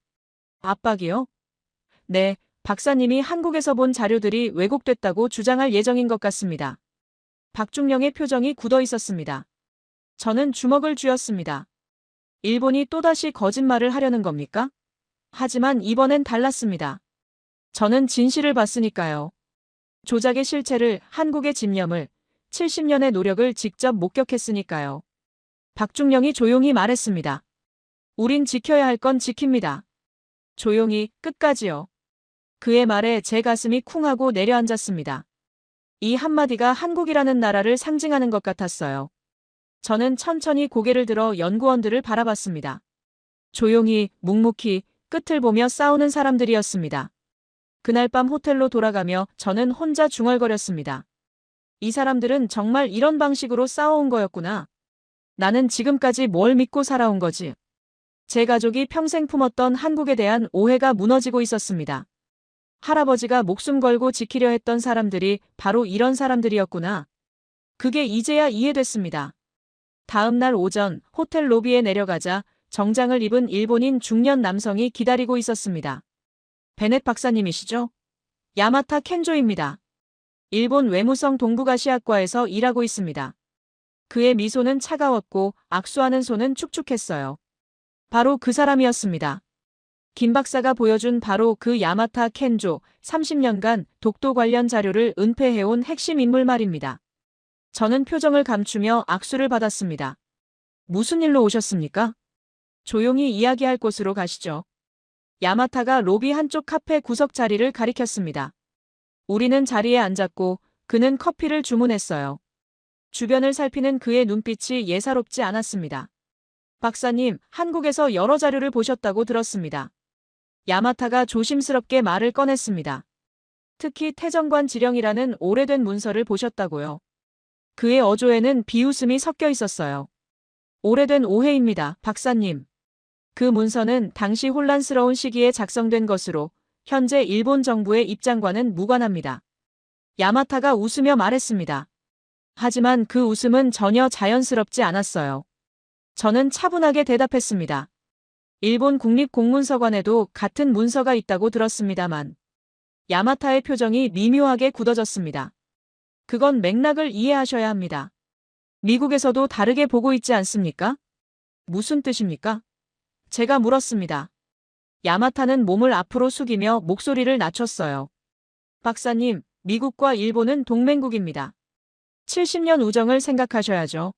압박이요? 네, 박사님이 한국에서 본 자료들이 왜곡됐다고 주장할 예정인 것 같습니다. 박중령의 표정이 굳어 있었습니다. 저는 주먹을 쥐었습니다. 일본이 또다시 거짓말을 하려는 겁니까? 하지만 이번엔 달랐습니다. 저는 진실을 봤으니까요. 조작의 실체를, 한국의 집념을, 70년의 노력을 직접 목격했으니까요. 박중령이 조용히 말했습니다. 우린 지켜야 할 건 지킵니다. 조용히, 끝까지요. 그의 말에 제 가슴이 쿵 하고 내려앉았습니다. 이 한마디가 한국이라는 나라를 상징하는 것 같았어요. 저는 천천히 고개를 들어 연구원들을 바라봤습니다. 조용히, 묵묵히, 끝을 보며 싸우는 사람들이었습니다. 그날 밤 호텔로 돌아가며 저는 혼자 중얼거렸습니다. 이 사람들은 정말 이런 방식으로 싸워온 거였구나. 나는 지금까지 뭘 믿고 살아온 거지. 제 가족이 평생 품었던 한국에 대한 오해가 무너지고 있었습니다. 할아버지가 목숨 걸고 지키려 했던 사람들이 바로 이런 사람들이었구나. 그게 이제야 이해됐습니다. 다음 날 오전 호텔 로비에 내려가자 정장을 입은 일본인 중년 남성이 기다리고 있었습니다. 베넷 박사님이시죠? 야마타 켄조입니다. 일본 외무성 동북아시아과에서 일하고 있습니다. 그의 미소는 차가웠고 악수하는 손은 축축했어요. 바로 그 사람이었습니다. 김 박사가 보여준 바로 그 야마타 켄조, 30년간 독도 관련 자료를 은폐해온 핵심 인물 말입니다. 저는 표정을 감추며 악수를 받았습니다. 무슨 일로 오셨습니까? 조용히 이야기할 곳으로 가시죠. 야마타가 로비 한쪽 카페 구석 자리를 가리켰습니다. 우리는 자리에 앉았고 그는 커피를 주문했어요. 주변을 살피는 그의 눈빛이 예사롭지 않았습니다. 박사님, 한국에서 여러 자료를 보셨다고 들었습니다. 야마타가 조심스럽게 말을 꺼냈습니다. 특히 태정관 지령이라는 오래된 문서를 보셨다고요. 그의 어조에는 비웃음이 섞여 있었어요. 오래된 오해입니다, 박사님. 그 문서는 당시 혼란스러운 시기에 작성된 것으로 현재 일본 정부의 입장과는 무관합니다. 야마타가 웃으며 말했습니다. 하지만 그 웃음은 전혀 자연스럽지 않았어요. 저는 차분하게 대답했습니다. 일본 국립공문서관에도 같은 문서가 있다고 들었습니다만. 야마타의 표정이 미묘하게 굳어졌습니다. 그건 맥락을 이해하셔야 합니다. 미국에서도 다르게 보고 있지 않습니까? 무슨 뜻입니까? 제가 물었습니다. 야마타는 몸을 앞으로 숙이며 목소리를 낮췄어요. 박사님, 미국과 일본은 동맹국입니다. 70년 우정을 생각하셔야죠.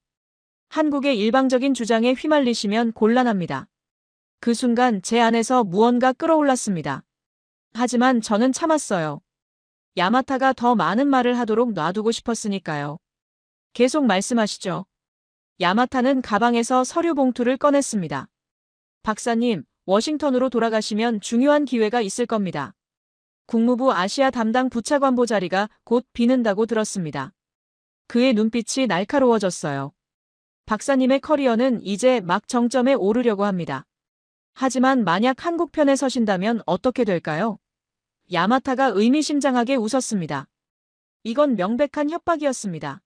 한국의 일방적인 주장에 휘말리시면 곤란합니다. 그 순간 제 안에서 무언가 끓어올랐습니다. 하지만 저는 참았어요. 야마타가 더 많은 말을 하도록 놔두고 싶었으니까요. 계속 말씀하시죠. 야마타는 가방에서 서류 봉투를 꺼냈습니다. 박사님, 워싱턴으로 돌아가시면 중요한 기회가 있을 겁니다. 국무부 아시아 담당 부차관보 자리가 곧 비는다고 들었습니다. 그의 눈빛이 날카로워졌어요. 박사님의 커리어는 이제 막 정점에 오르려고 합니다. 하지만 만약 한국 편에 서신다면 어떻게 될까요? 야마타가 의미심장하게 웃었습니다. 이건 명백한 협박이었습니다.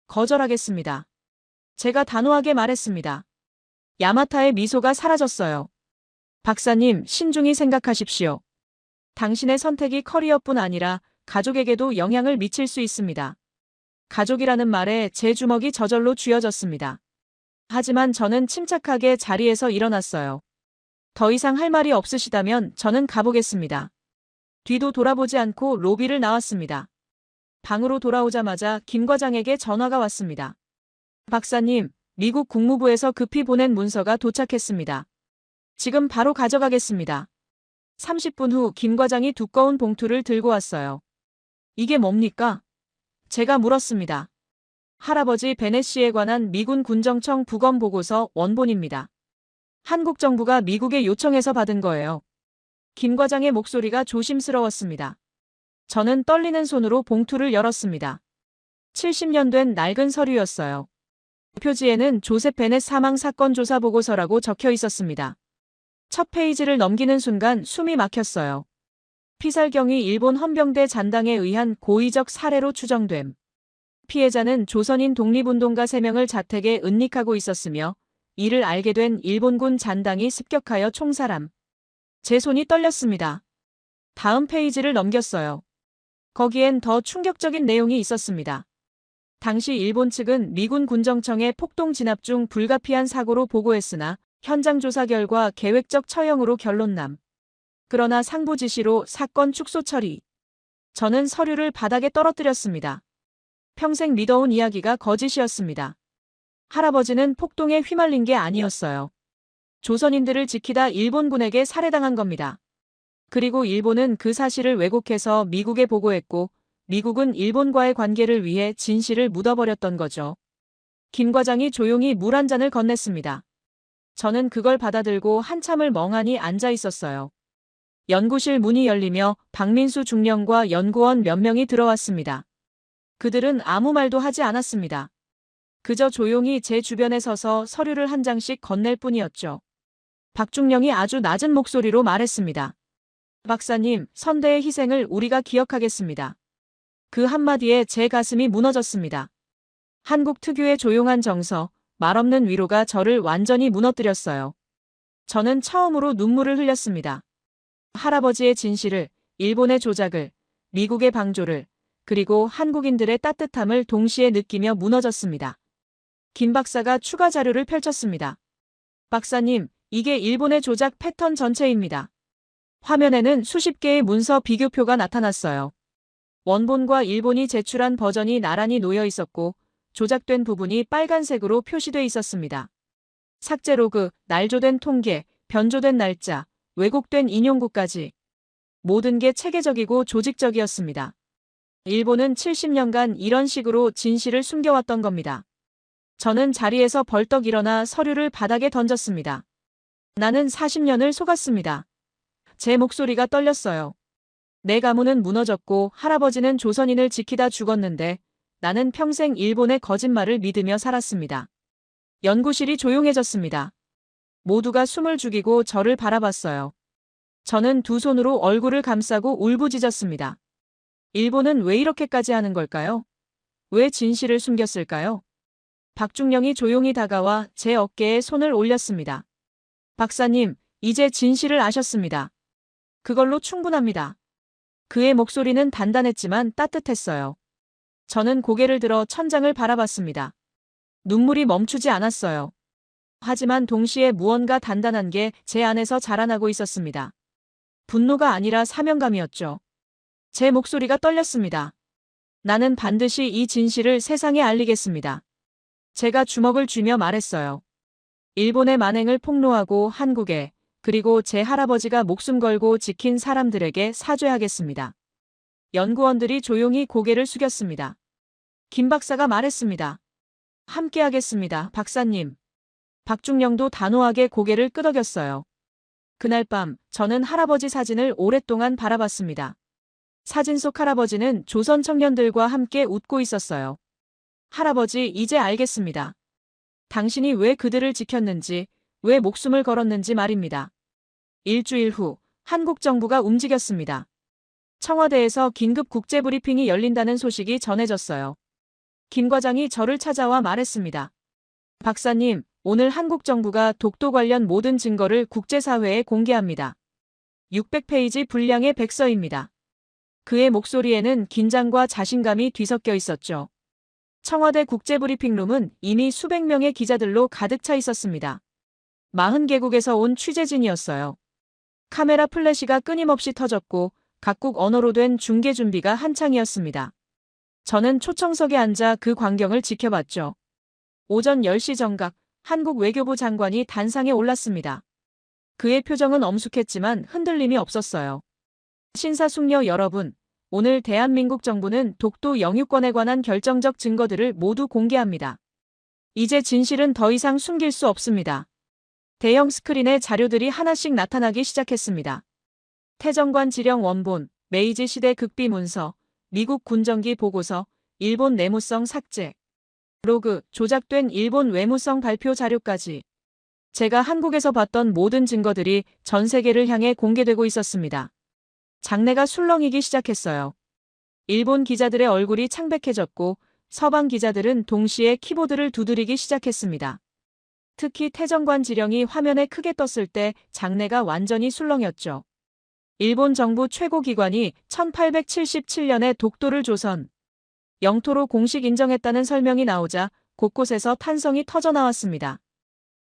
거절하겠습니다. 제가 단호하게 말했습니다. 야마타의 미소가 사라졌어요. 박사님, 신중히 생각하십시오. 당신의 선택이 커리어뿐 아니라 가족에게도 영향을 미칠 수 있습니다. 가족이라는 말에 제 주먹이 저절로 쥐어졌습니다. 하지만 저는 침착하게 자리에서 일어났어요. 더 이상 할 말이 없으시다면 저는 가보겠습니다. 뒤도 돌아보지 않고 로비를 나왔습니다. 방으로 돌아오자마자 김 과장에게 전화가 왔습니다. 박사님, 미국 국무부에서 급히 보낸 문서가 도착했습니다. 지금 바로 가져가겠습니다. 30분 후 김 과장이 두꺼운 봉투를 들고 왔어요. 이게 뭡니까? 제가 물었습니다. 할아버지 베넷 씨에 관한 미군 군정청 부검 보고서 원본입니다. 한국 정부가 미국에 요청해서 받은 거예요. 김 과장의 목소리가 조심스러웠습니다. 저는 떨리는 손으로 봉투를 열었습니다. 70년 된 낡은 서류였어요. 표지에는 조셉 베넷 사망 사건 조사 보고서라고 적혀 있었습니다. 첫 페이지를 넘기는 순간 숨이 막혔어요. 피살경위 일본 헌병대 잔당에 의한 고의적 살해로 추정됨. 피해자는 조선인 독립운동가 3명을 자택에 은닉하고 있었으며 이를 알게 된 일본군 잔당이 습격하여 총살함. 제 손이 떨렸습니다. 다음 페이지를 넘겼어요. 거기엔 더 충격적인 내용이 있었습니다. 당시 일본 측은 미군 군정청에 폭동 진압 중 불가피한 사고로 보고했으나 현장 조사 결과 계획적 처형으로 결론남. 그러나 상부 지시로 사건 축소 처리. 저는 서류를 바닥에 떨어뜨렸습니다. 평생 믿어온 이야기가 거짓이었습니다. 할아버지는 폭동에 휘말린 게 아니었어요. 조선인들을 지키다 일본군에게 살해당한 겁니다. 그리고 일본은 그 사실을 왜곡해서 미국에 보고했고 미국은 일본과의 관계를 위해 진실을 묻어버렸던 거죠. 김 과장이 조용히 물 한 잔을 건넸습니다. 저는 그걸 받아들고 한참을 멍하니 앉아 있었어요. 연구실 문이 열리며 박민수 중령과 연구원 몇 명이 들어왔습니다. 그들은 아무 말도 하지 않았습니다. 그저 조용히 제 주변에 서서 서류를 한 장씩 건넬 뿐이었죠. 박중령이 아주 낮은 목소리로 말했습니다. 박사님, 선대의 희생을 우리가 기억하겠습니다. 그 한마디에 제 가슴이 무너졌습니다. 한국 특유의 조용한 정서, 말없는 위로가 저를 완전히 무너뜨렸어요. 저는 처음으로 눈물을 흘렸습니다. 할아버지의 진실을, 일본의 조작을, 미국의 방조를, 그리고 한국인들의 따뜻함을 동시에 느끼며 무너졌습니다. 김 박사가 추가 자료를 펼쳤습니다. 박사님, 이게 일본의 조작 패턴 전체입니다. 화면에는 수십 개의 문서 비교표가 나타났어요. 원본과 일본이 제출한 버전이 나란히 놓여 있었고 조작된 부분이 빨간색으로 표시돼 있었습니다. 삭제 로그, 날조된 통계, 변조된 날짜, 왜곡된 인용구까지. 모든 게 체계적이고 조직적이었습니다. 일본은 70년간 이런 식으로 진실을 숨겨왔던 겁니다. 저는 자리에서 벌떡 일어나 서류를 바닥에 던졌습니다. 나는 40년을 속았습니다. 제 목소리가 떨렸어요. 내 가문은 무너졌고 할아버지는 조선인을 지키다 죽었는데 나는 평생 일본의 거짓말을 믿으며 살았습니다. 연구실이 조용해졌습니다. 모두가 숨을 죽이고 저를 바라봤어요. 저는 두 손으로 얼굴을 감싸고 울부짖었습니다. 일본은 왜 이렇게까지 하는 걸까요? 왜 진실을 숨겼을까요? 박중령이 조용히 다가와 제 어깨에 손을 올렸습니다. 박사님, 이제 진실을 아셨습니다. 그걸로 충분합니다. 그의 목소리는 단단했지만 따뜻했어요. 저는 고개를 들어 천장을 바라봤습니다. 눈물이 멈추지 않았어요. 하지만 동시에 무언가 단단한 게 제 안에서 자라나고 있었습니다. 분노가 아니라 사명감이었죠. 제 목소리가 떨렸습니다. 나는 반드시 이 진실을 세상에 알리겠습니다. 제가 주먹을 쥐며 말했어요. 일본의 만행을 폭로하고 한국에, 그리고 제 할아버지가 목숨 걸고 지킨 사람들에게 사죄하겠습니다. 연구원들이 조용히 고개를 숙였습니다. 김 박사가 말했습니다. 함께하겠습니다, 박사님. 박중령도 단호하게 고개를 끄덕였어요. 그날 밤 저는 할아버지 사진을 오랫동안 바라봤습니다. 사진 속 할아버지는 조선 청년들과 함께 웃고 있었어요. 할아버지, 이제 알겠습니다. 당신이 왜 그들을 지켰는지, 왜 목숨을 걸었는지 말입니다. 일주일 후 한국 정부가 움직였습니다. 청와대에서 긴급 국제브리핑이 열린다는 소식이 전해졌어요. 김 과장이 저를 찾아와 말했습니다. 박사님, 오늘 한국 정부가 독도 관련 모든 증거를 국제사회에 공개합니다. 600페이지 분량의 백서입니다. 그의 목소리에는 긴장과 자신감이 뒤섞여 있었죠. 청와대 국제브리핑룸은 이미 수백 명의 기자들로 가득 차 있었습니다. 40개국에서 온 취재진이었어요. 카메라 플래시가 끊임없이 터졌고 각국 언어로 된 중계 준비가 한창이었습니다. 저는 초청석에 앉아 그 광경을 지켜봤죠. 오전 10시 정각 한국 외교부 장관이 단상에 올랐습니다. 그의 표정은 엄숙했지만 흔들림이 없었어요. 신사숙녀 여러분, 오늘 대한민국 정부는 독도 영유권에 관한 결정적 증거들을 모두 공개합니다. 이제 진실은 더 이상 숨길 수 없습니다. 대형 스크린에 자료들이 하나씩 나타나기 시작했습니다. 태정관 지령 원본, 메이지 시대 극비 문서, 미국 군정기 보고서, 일본 내무성 삭제, 로그, 조작된 일본 외무성 발표 자료까지. 제가 한국에서 봤던 모든 증거들이 전 세계를 향해 공개되고 있었습니다. 장내가 술렁이기 시작했어요. 일본 기자들의 얼굴이 창백해졌고 서방 기자들은 동시에 키보드를 두드리기 시작했습니다. 특히 태정관 지령이 화면에 크게 떴을 때 장내가 완전히 술렁였죠. 일본 정부 최고기관이 1877년에 독도를 조선 영토로 공식 인정했다는 설명이 나오자 곳곳에서 탄성이 터져나왔습니다.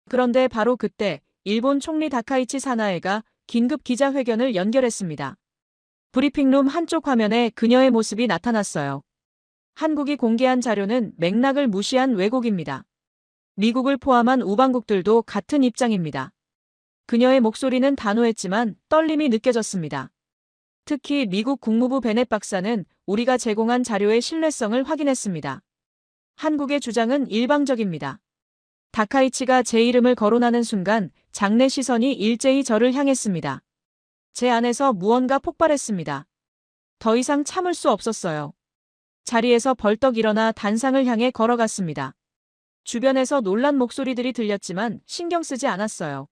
그런데 바로 그때 일본 총리 다카이치 사나에가 긴급 기자회견을 연결했습니다. 브리핑룸 한쪽 화면에 그녀의 모습이 나타났어요. 한국이 공개한 자료는 맥락을 무시한 왜곡입니다. 미국을 포함한 우방국들도 같은 입장입니다. 그녀의 목소리는 단호했지만 떨림이 느껴졌습니다. 특히 미국 국무부 베넷 박사는 우리가 제공한 자료의 신뢰성을 확인했습니다. 한국의 주장은 일방적입니다. 다카이치가 제 이름을 거론하는 순간 장내 시선이 일제히 저를 향했습니다. 제 안에서 무언가 폭발했습니다. 더 이상 참을 수 없었어요. 자리에서 벌떡 일어나 단상을 향해 걸어갔습니다. 주변에서 놀란 목소리들이 들렸지만 신경 쓰지 않았어요.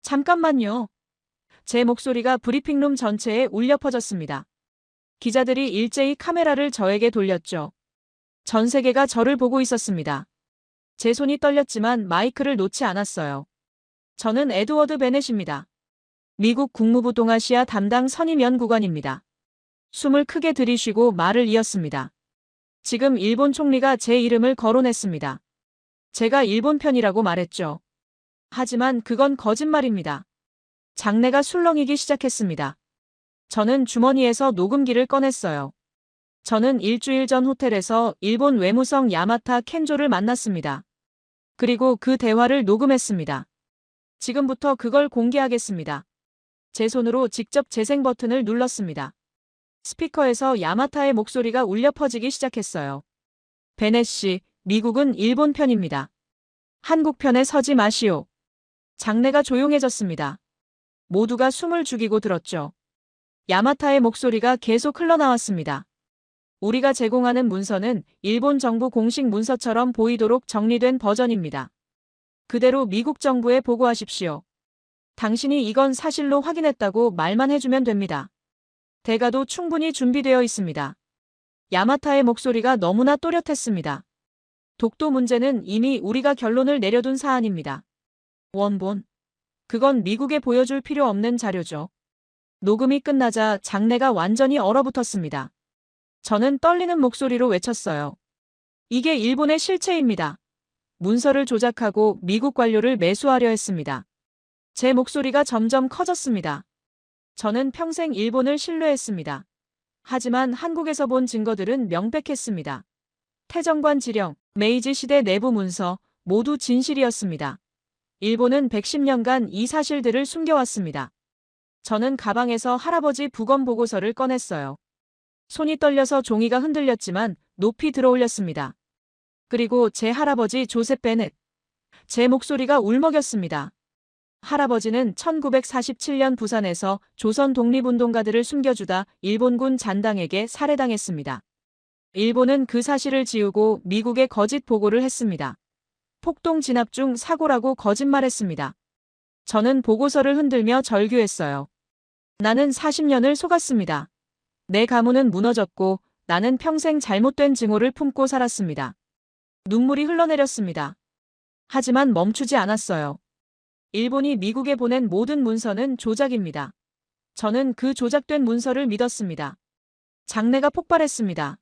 잠깐만요. 제 목소리가 브리핑룸 전체에 울려 퍼졌습니다. 기자들이 일제히 카메라를 저에게 돌렸죠. 전 세계가 저를 보고 있었습니다. 제 손이 떨렸지만 마이크를 놓지 않았어요. 저는 에드워드 베넷입니다. 미국 국무부 동아시아 담당 선임 연구관입니다. 숨을 크게 들이쉬고 말을 이었습니다. 지금 일본 총리가 제 이름을 거론했습니다. 제가 일본 편이라고 말했죠. 하지만 그건 거짓말입니다. 장내가 술렁이기 시작했습니다. 저는 주머니에서 녹음기를 꺼냈어요. 저는 일주일 전 호텔에서 일본 외무성 야마타 켄조를 만났습니다. 그리고 그 대화를 녹음했습니다. 지금부터 그걸 공개하겠습니다. 제 손으로 직접 재생 버튼을 눌렀습니다. 스피커에서 야마타의 목소리가 울려 퍼지기 시작했어요. 베넷 씨, 미국은 일본 편입니다. 한국 편에 서지 마시오. 장내가 조용해졌습니다. 모두가 숨을 죽이고 들었죠. 야마타의 목소리가 계속 흘러나왔습니다. 우리가 제공하는 문서는 일본 정부 공식 문서처럼 보이도록 정리된 버전입니다. 그대로 미국 정부에 보고하십시오. 당신이 이건 사실로 확인했다고 말만 해주면 됩니다. 대가도 충분히 준비되어 있습니다. 야마타의 목소리가 너무나 또렷했습니다. 독도 문제는 이미 우리가 결론을 내려둔 사안입니다. 원본. 그건 미국에 보여줄 필요 없는 자료죠. 녹음이 끝나자 장내가 완전히 얼어붙었습니다. 저는 떨리는 목소리로 외쳤어요. 이게 일본의 실체입니다. 문서를 조작하고 미국 관료를 매수하려 했습니다. 제 목소리가 점점 커졌습니다. 저는 평생 일본을 신뢰했습니다. 하지만 한국에서 본 증거들은 명백했습니다. 태정관 지령, 메이지 시대 내부 문서, 모두 진실이었습니다. 일본은 110년간 이 사실들을 숨겨왔습니다. 저는 가방에서 할아버지 부검 보고서를 꺼냈어요. 손이 떨려서 종이가 흔들렸지만 높이 들어올렸습니다. 그리고 제 할아버지 조셉 베넷. 제 목소리가 울먹였습니다. 할아버지는 1947년 부산에서 조선 독립운동가들을 숨겨주다 일본군 잔당에게 살해당했습니다. 일본은 그 사실을 지우고 미국에 거짓 보고를 했습니다. 폭동 진압 중 사고라고 거짓말했습니다. 저는 보고서를 흔들며 절규했어요. 나는 40년을 속았습니다. 내 가문은 무너졌고 나는 평생 잘못된 증오를 품고 살았습니다. 눈물이 흘러내렸습니다. 하지만 멈추지 않았어요. 일본이 미국에 보낸 모든 문서는 조작입니다. 저는 그 조작된 문서를 믿었습니다. 장내가 폭발했습니다.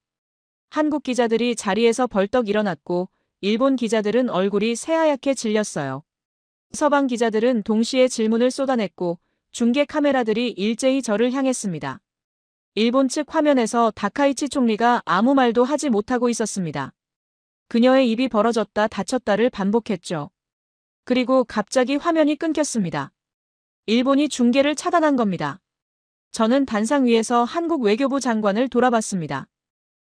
한국 기자들이 자리에서 벌떡 일어났고 일본 기자들은 얼굴이 새하얗게 질렸어요. 서방 기자들은 동시에 질문을 쏟아냈고 중계 카메라들이 일제히 저를 향했습니다. 일본 측 화면에서 다카이치 총리가 아무 말도 하지 못하고 있었습니다. 그녀의 입이 벌어졌다 닫혔다를 반복했죠. 그리고 갑자기 화면이 끊겼습니다. 일본이 중계를 차단한 겁니다. 저는 단상 위에서 한국 외교부 장관을 돌아봤습니다.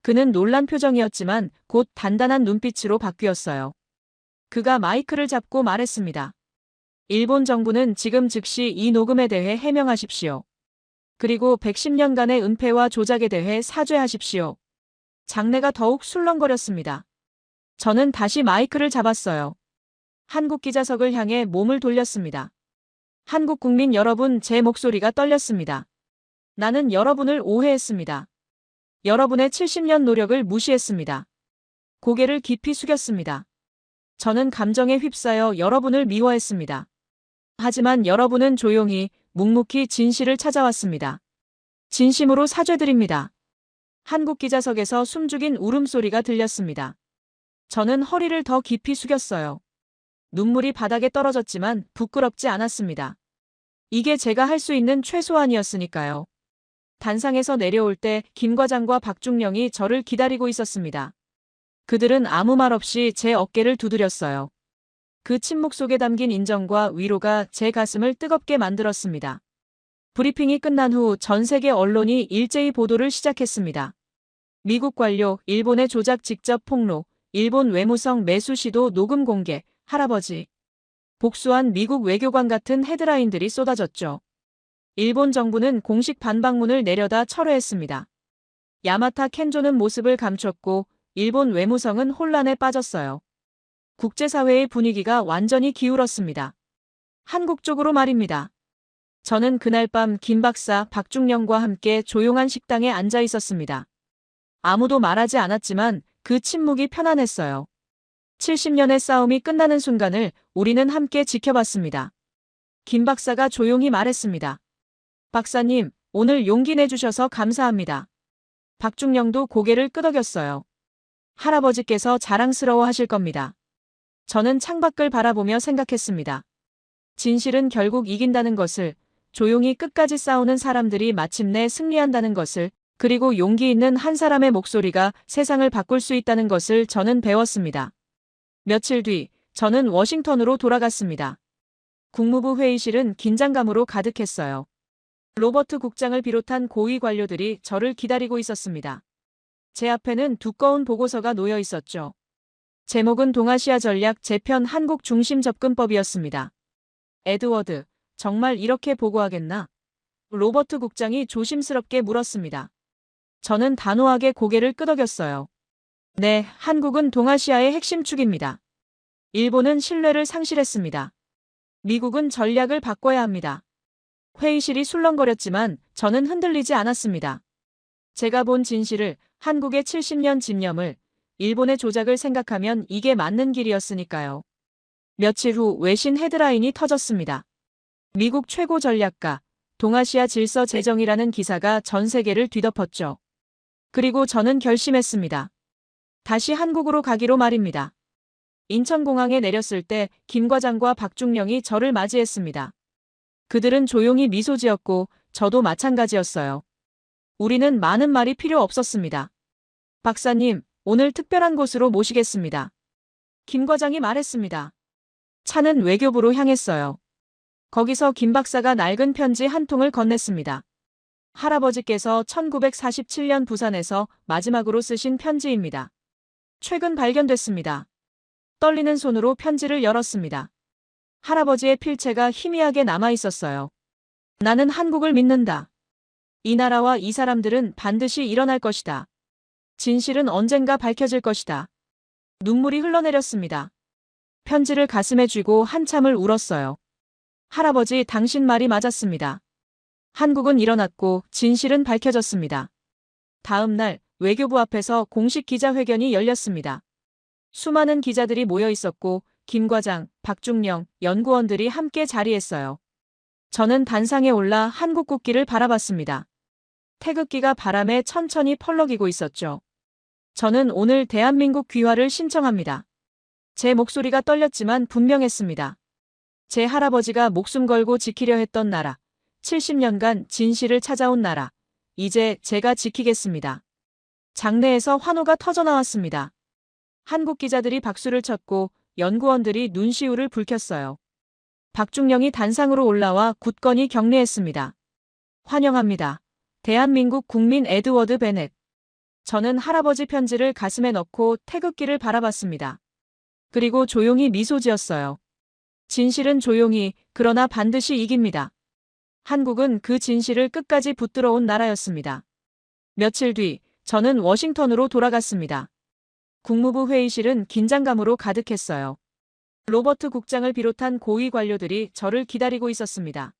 그는 놀란 표정이었지만 곧 단단한 눈빛으로 바뀌었어요. 그가 마이크를 잡고 말했습니다. 일본 정부는 지금 즉시 이 녹음에 대해 해명하십시오. 그리고 110년간의 은폐와 조작에 대해 사죄하십시오. 장내가 더욱 술렁거렸습니다. 저는 다시 마이크를 잡았어요. 한국 기자석을 향해 몸을 돌렸습니다. 한국 국민 여러분, 제 목소리가 떨렸습니다. 나는 여러분을 오해했습니다. 여러분의 70년 노력을 무시했습니다. 고개를 깊이 숙였습니다. 저는 감정에 휩싸여 여러분을 미워했습니다. 하지만 여러분은 조용히, 묵묵히 진실을 찾아왔습니다. 진심으로 사죄드립니다. 한국 기자석에서 숨죽인 울음소리가 들렸습니다. 저는 허리를 더 깊이 숙였어요. 눈물이 바닥에 떨어졌지만 부끄럽지 않았습니다. 이게 제가 할 수 있는 최소한이었으니까요. 단상에서 내려올 때 김 과장과 박중령이 저를 기다리고 있었습니다. 그들은 아무 말 없이 제 어깨를 두드렸어요. 그 침묵 속에 담긴 인정과 위로가 제 가슴을 뜨겁게 만들었습니다. 브리핑이 끝난 후 전 세계 언론이 일제히 보도를 시작했습니다. 미국 관료, 일본의 조작 직접 폭로, 일본 외무성 매수 시도 녹음 공개, 할아버지. 복수한 미국 외교관 같은 헤드라인들이 쏟아졌죠. 일본 정부는 공식 반박문을 내려다 철회했습니다. 야마타 켄조는 모습을 감췄고 일본 외무성은 혼란에 빠졌어요. 국제사회의 분위기가 완전히 기울었습니다. 한국 쪽으로 말입니다. 저는 그날 밤 김 박사, 박중령과 함께 조용한 식당에 앉아 있었습니다. 아무도 말하지 않았지만 그 침묵이 편안했어요. 70년의 싸움이 끝나는 순간을 우리는 함께 지켜봤습니다. 김 박사가 조용히 말했습니다. 박사님, 오늘 용기 내주셔서 감사합니다. 박중령도 고개를 끄덕였어요. 할아버지께서 자랑스러워 하실 겁니다. 저는 창밖을 바라보며 생각했습니다. 진실은 결국 이긴다는 것을, 조용히 끝까지 싸우는 사람들이 마침내 승리한다는 것을, 그리고 용기 있는 한 사람의 목소리가 세상을 바꿀 수 있다는 것을 저는 배웠습니다. 며칠 뒤, 저는 워싱턴으로 돌아갔습니다. 국무부 회의실은 긴장감으로 가득했어요. 로버트 국장을 비롯한 고위 관료들이 저를 기다리고 있었습니다. 제 앞에는 두꺼운 보고서가 놓여 있었죠. 제목은 동아시아 전략 재편 한국 중심 접근법이었습니다. 에드워드, 정말 이렇게 보고하겠나? 로버트 국장이 조심스럽게 물었습니다. 저는 단호하게 고개를 끄덕였어요. 네, 한국은 동아시아의 핵심 축입니다. 일본은 신뢰를 상실했습니다. 미국은 전략을 바꿔야 합니다. 회의실이 술렁거렸지만 저는 흔들리지 않았습니다. 제가 본 진실을, 한국의 70년 집념을, 일본의 조작을 생각하면 이게 맞는 길이었으니까요. 며칠 후 외신 헤드라인이 터졌습니다. 미국 최고 전략가, 동아시아 질서 재정이라는 기사가 전 세계를 뒤덮었죠. 그리고 저는 결심했습니다. 다시 한국으로 가기로 말입니다. 인천공항에 내렸을 때 김 과장과 박중령이 저를 맞이했습니다. 그들은 조용히 미소 지었고 저도 마찬가지였어요. 우리는 많은 말이 필요 없었습니다. 박사님, 오늘 특별한 곳으로 모시겠습니다. 김 과장이 말했습니다. 차는 외교부로 향했어요. 거기서 김 박사가 낡은 편지 한 통을 건넸습니다. 할아버지께서 1947년 부산에서 마지막으로 쓰신 편지입니다. 최근 발견됐습니다. 떨리는 손으로 편지를 열었습니다. 할아버지의 필체가 희미하게 남아 있었어요. 나는 한국을 믿는다. 이 나라와 이 사람들은 반드시 일어날 것이다. 진실은 언젠가 밝혀질 것이다. 눈물이 흘러내렸습니다. 편지를 가슴에 쥐고 한참을 울었어요. 할아버지, 당신 말이 맞았습니다. 한국은 일어났고 진실은 밝혀졌습니다. 다음 날 외교부 앞에서 공식 기자회견이 열렸습니다. 수많은 기자들이 모여 있었고 김 과장, 박중령, 연구원들이 함께 자리했어요. 저는 단상에 올라 한국 국기를 바라봤습니다. 태극기가 바람에 천천히 펄럭이고 있었죠. 저는 오늘 대한민국 귀화를 신청합니다. 제 목소리가 떨렸지만 분명했습니다. 제 할아버지가 목숨 걸고 지키려 했던 나라, 70년간 진실을 찾아온 나라, 이제 제가 지키겠습니다. 장내에서 환호가 터져나왔습니다. 한국 기자들이 박수를 쳤고 연구원들이 눈시울을 붉혔어요. 박중령이 단상으로 올라와 굳건히 격려했습니다. 환영합니다. 대한민국 국민 에드워드 베넷. 저는 할아버지 편지를 가슴에 넣고 태극기를 바라봤습니다. 그리고 조용히 미소 지었어요. 진실은 조용히, 그러나 반드시 이깁니다. 한국은 그 진실을 끝까지 붙들어 온 나라였습니다. 며칠 뒤, 저는 워싱턴으로 돌아갔습니다. 국무부 회의실은 긴장감으로 가득했어요. 로버트 국장을 비롯한 고위 관료들이 저를 기다리고 있었습니다.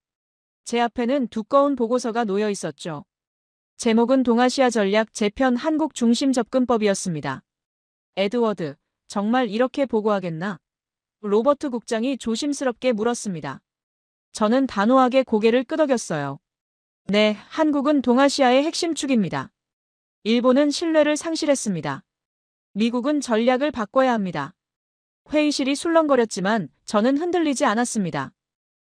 제 앞에는 두꺼운 보고서가 놓여 있었죠. 제목은 동아시아 전략 재편 한국 중심 접근법이었습니다. 에드워드, 정말 이렇게 보고하겠나? 로버트 국장이 조심스럽게 물었습니다. 저는 단호하게 고개를 끄덕였어요. 네, 한국은 동아시아의 핵심 축입니다. 일본은 신뢰를 상실했습니다. 미국은 전략을 바꿔야 합니다. 회의실이 술렁거렸지만 저는 흔들리지 않았습니다.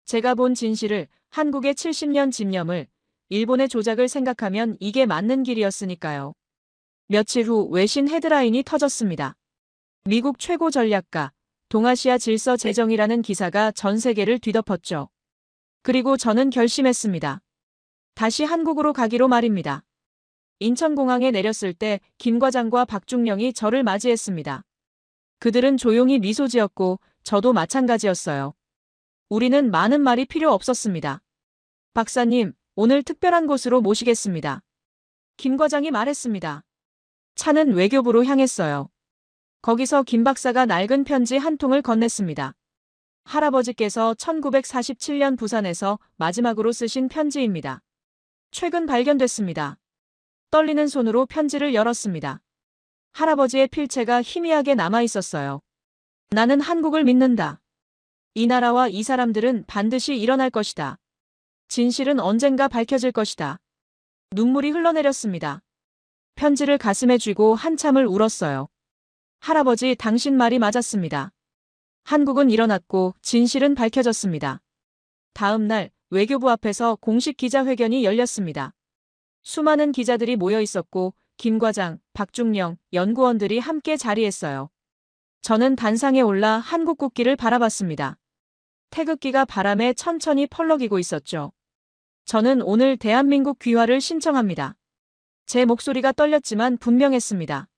제가 본 진실을, 한국의 70년 집념을, 일본의 조작을 생각하면 이게 맞는 길이었으니까요. 며칠 후 외신 헤드라인이 터졌습니다. 미국 최고 전략가, 동아시아 질서 재정이라는 기사가 전 세계를 뒤덮었죠. 그리고 저는 결심했습니다. 다시 한국으로 가기로 말입니다. 인천공항에 내렸을 때 김 과장과 박중령이 저를 맞이했습니다. 그들은 조용히 미소 지었고 저도 마찬가지였어요. 우리는 많은 말이 필요 없었습니다. 박사님, 오늘 특별한 곳으로 모시겠습니다. 김 과장이 말했습니다. 차는 외교부로 향했어요. 거기서 김 박사가 낡은 편지 한 통을 건넸습니다. 할아버지께서 1947년 부산에서 마지막으로 쓰신 편지입니다. 최근 발견됐습니다. 떨리는 손으로 편지를 열었습니다. 할아버지의 필체가 희미하게 남아 있었어요. 나는 한국을 믿는다. 이 나라와 이 사람들은 반드시 일어날 것이다. 진실은 언젠가 밝혀질 것이다. 눈물이 흘러내렸습니다. 편지를 가슴에 쥐고 한참을 울었어요. 할아버지, 당신 말이 맞았습니다. 한국은 일어났고 진실은 밝혀졌습니다. 다음 날 외교부 앞에서 공식 기자회견이 열렸습니다. 수많은 기자들이 모여 있었고 김 과장, 박중령, 연구원들이 함께 자리했어요. 저는 단상에 올라 한국 국기를 바라봤습니다. 태극기가 바람에 천천히 펄럭이고 있었죠. 저는 오늘 대한민국 귀화를 신청합니다. 제 목소리가 떨렸지만 분명했습니다.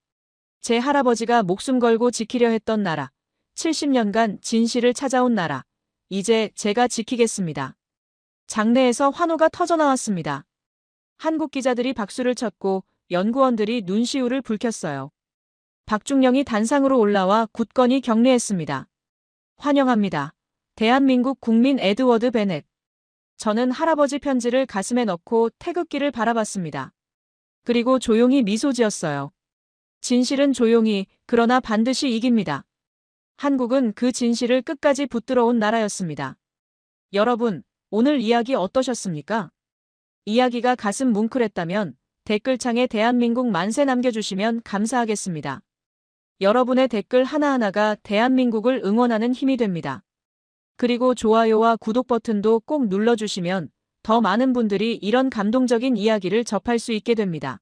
제 할아버지가 목숨 걸고 지키려 했던 나라, 70년간 진실을 찾아온 나라, 이제 제가 지키겠습니다. 장내에서 환호가 터져나왔습니다. 한국 기자들이 박수를 쳤고 연구원들이 눈시울을 붉혔어요. 박중령이 단상으로 올라와 굳건히 격려했습니다. 환영합니다. 대한민국 국민 에드워드 베넷. 저는 할아버지 편지를 가슴에 넣고 태극기를 바라봤습니다. 그리고 조용히 미소 지었어요. 진실은 조용히, 그러나 반드시 이깁니다. 한국은 그 진실을 끝까지 붙들어 온 나라였습니다. 여러분, 오늘 이야기 어떠셨습니까? 이야기가 가슴 뭉클했다면 댓글창에 대한민국 만세 남겨주시면 감사하겠습니다. 여러분의 댓글 하나하나가 대한민국을 응원하는 힘이 됩니다. 그리고 좋아요와 구독 버튼도 꼭 눌러주시면 더 많은 분들이 이런 감동적인 이야기를 접할 수 있게 됩니다.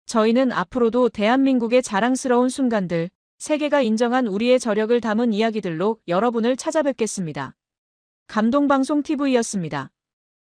저희는 앞으로도 대한민국의 자랑스러운 순간들, 세계가 인정한 우리의 저력을 담은 이야기들로 여러분을 찾아뵙겠습니다. 감동방송 TV였습니다.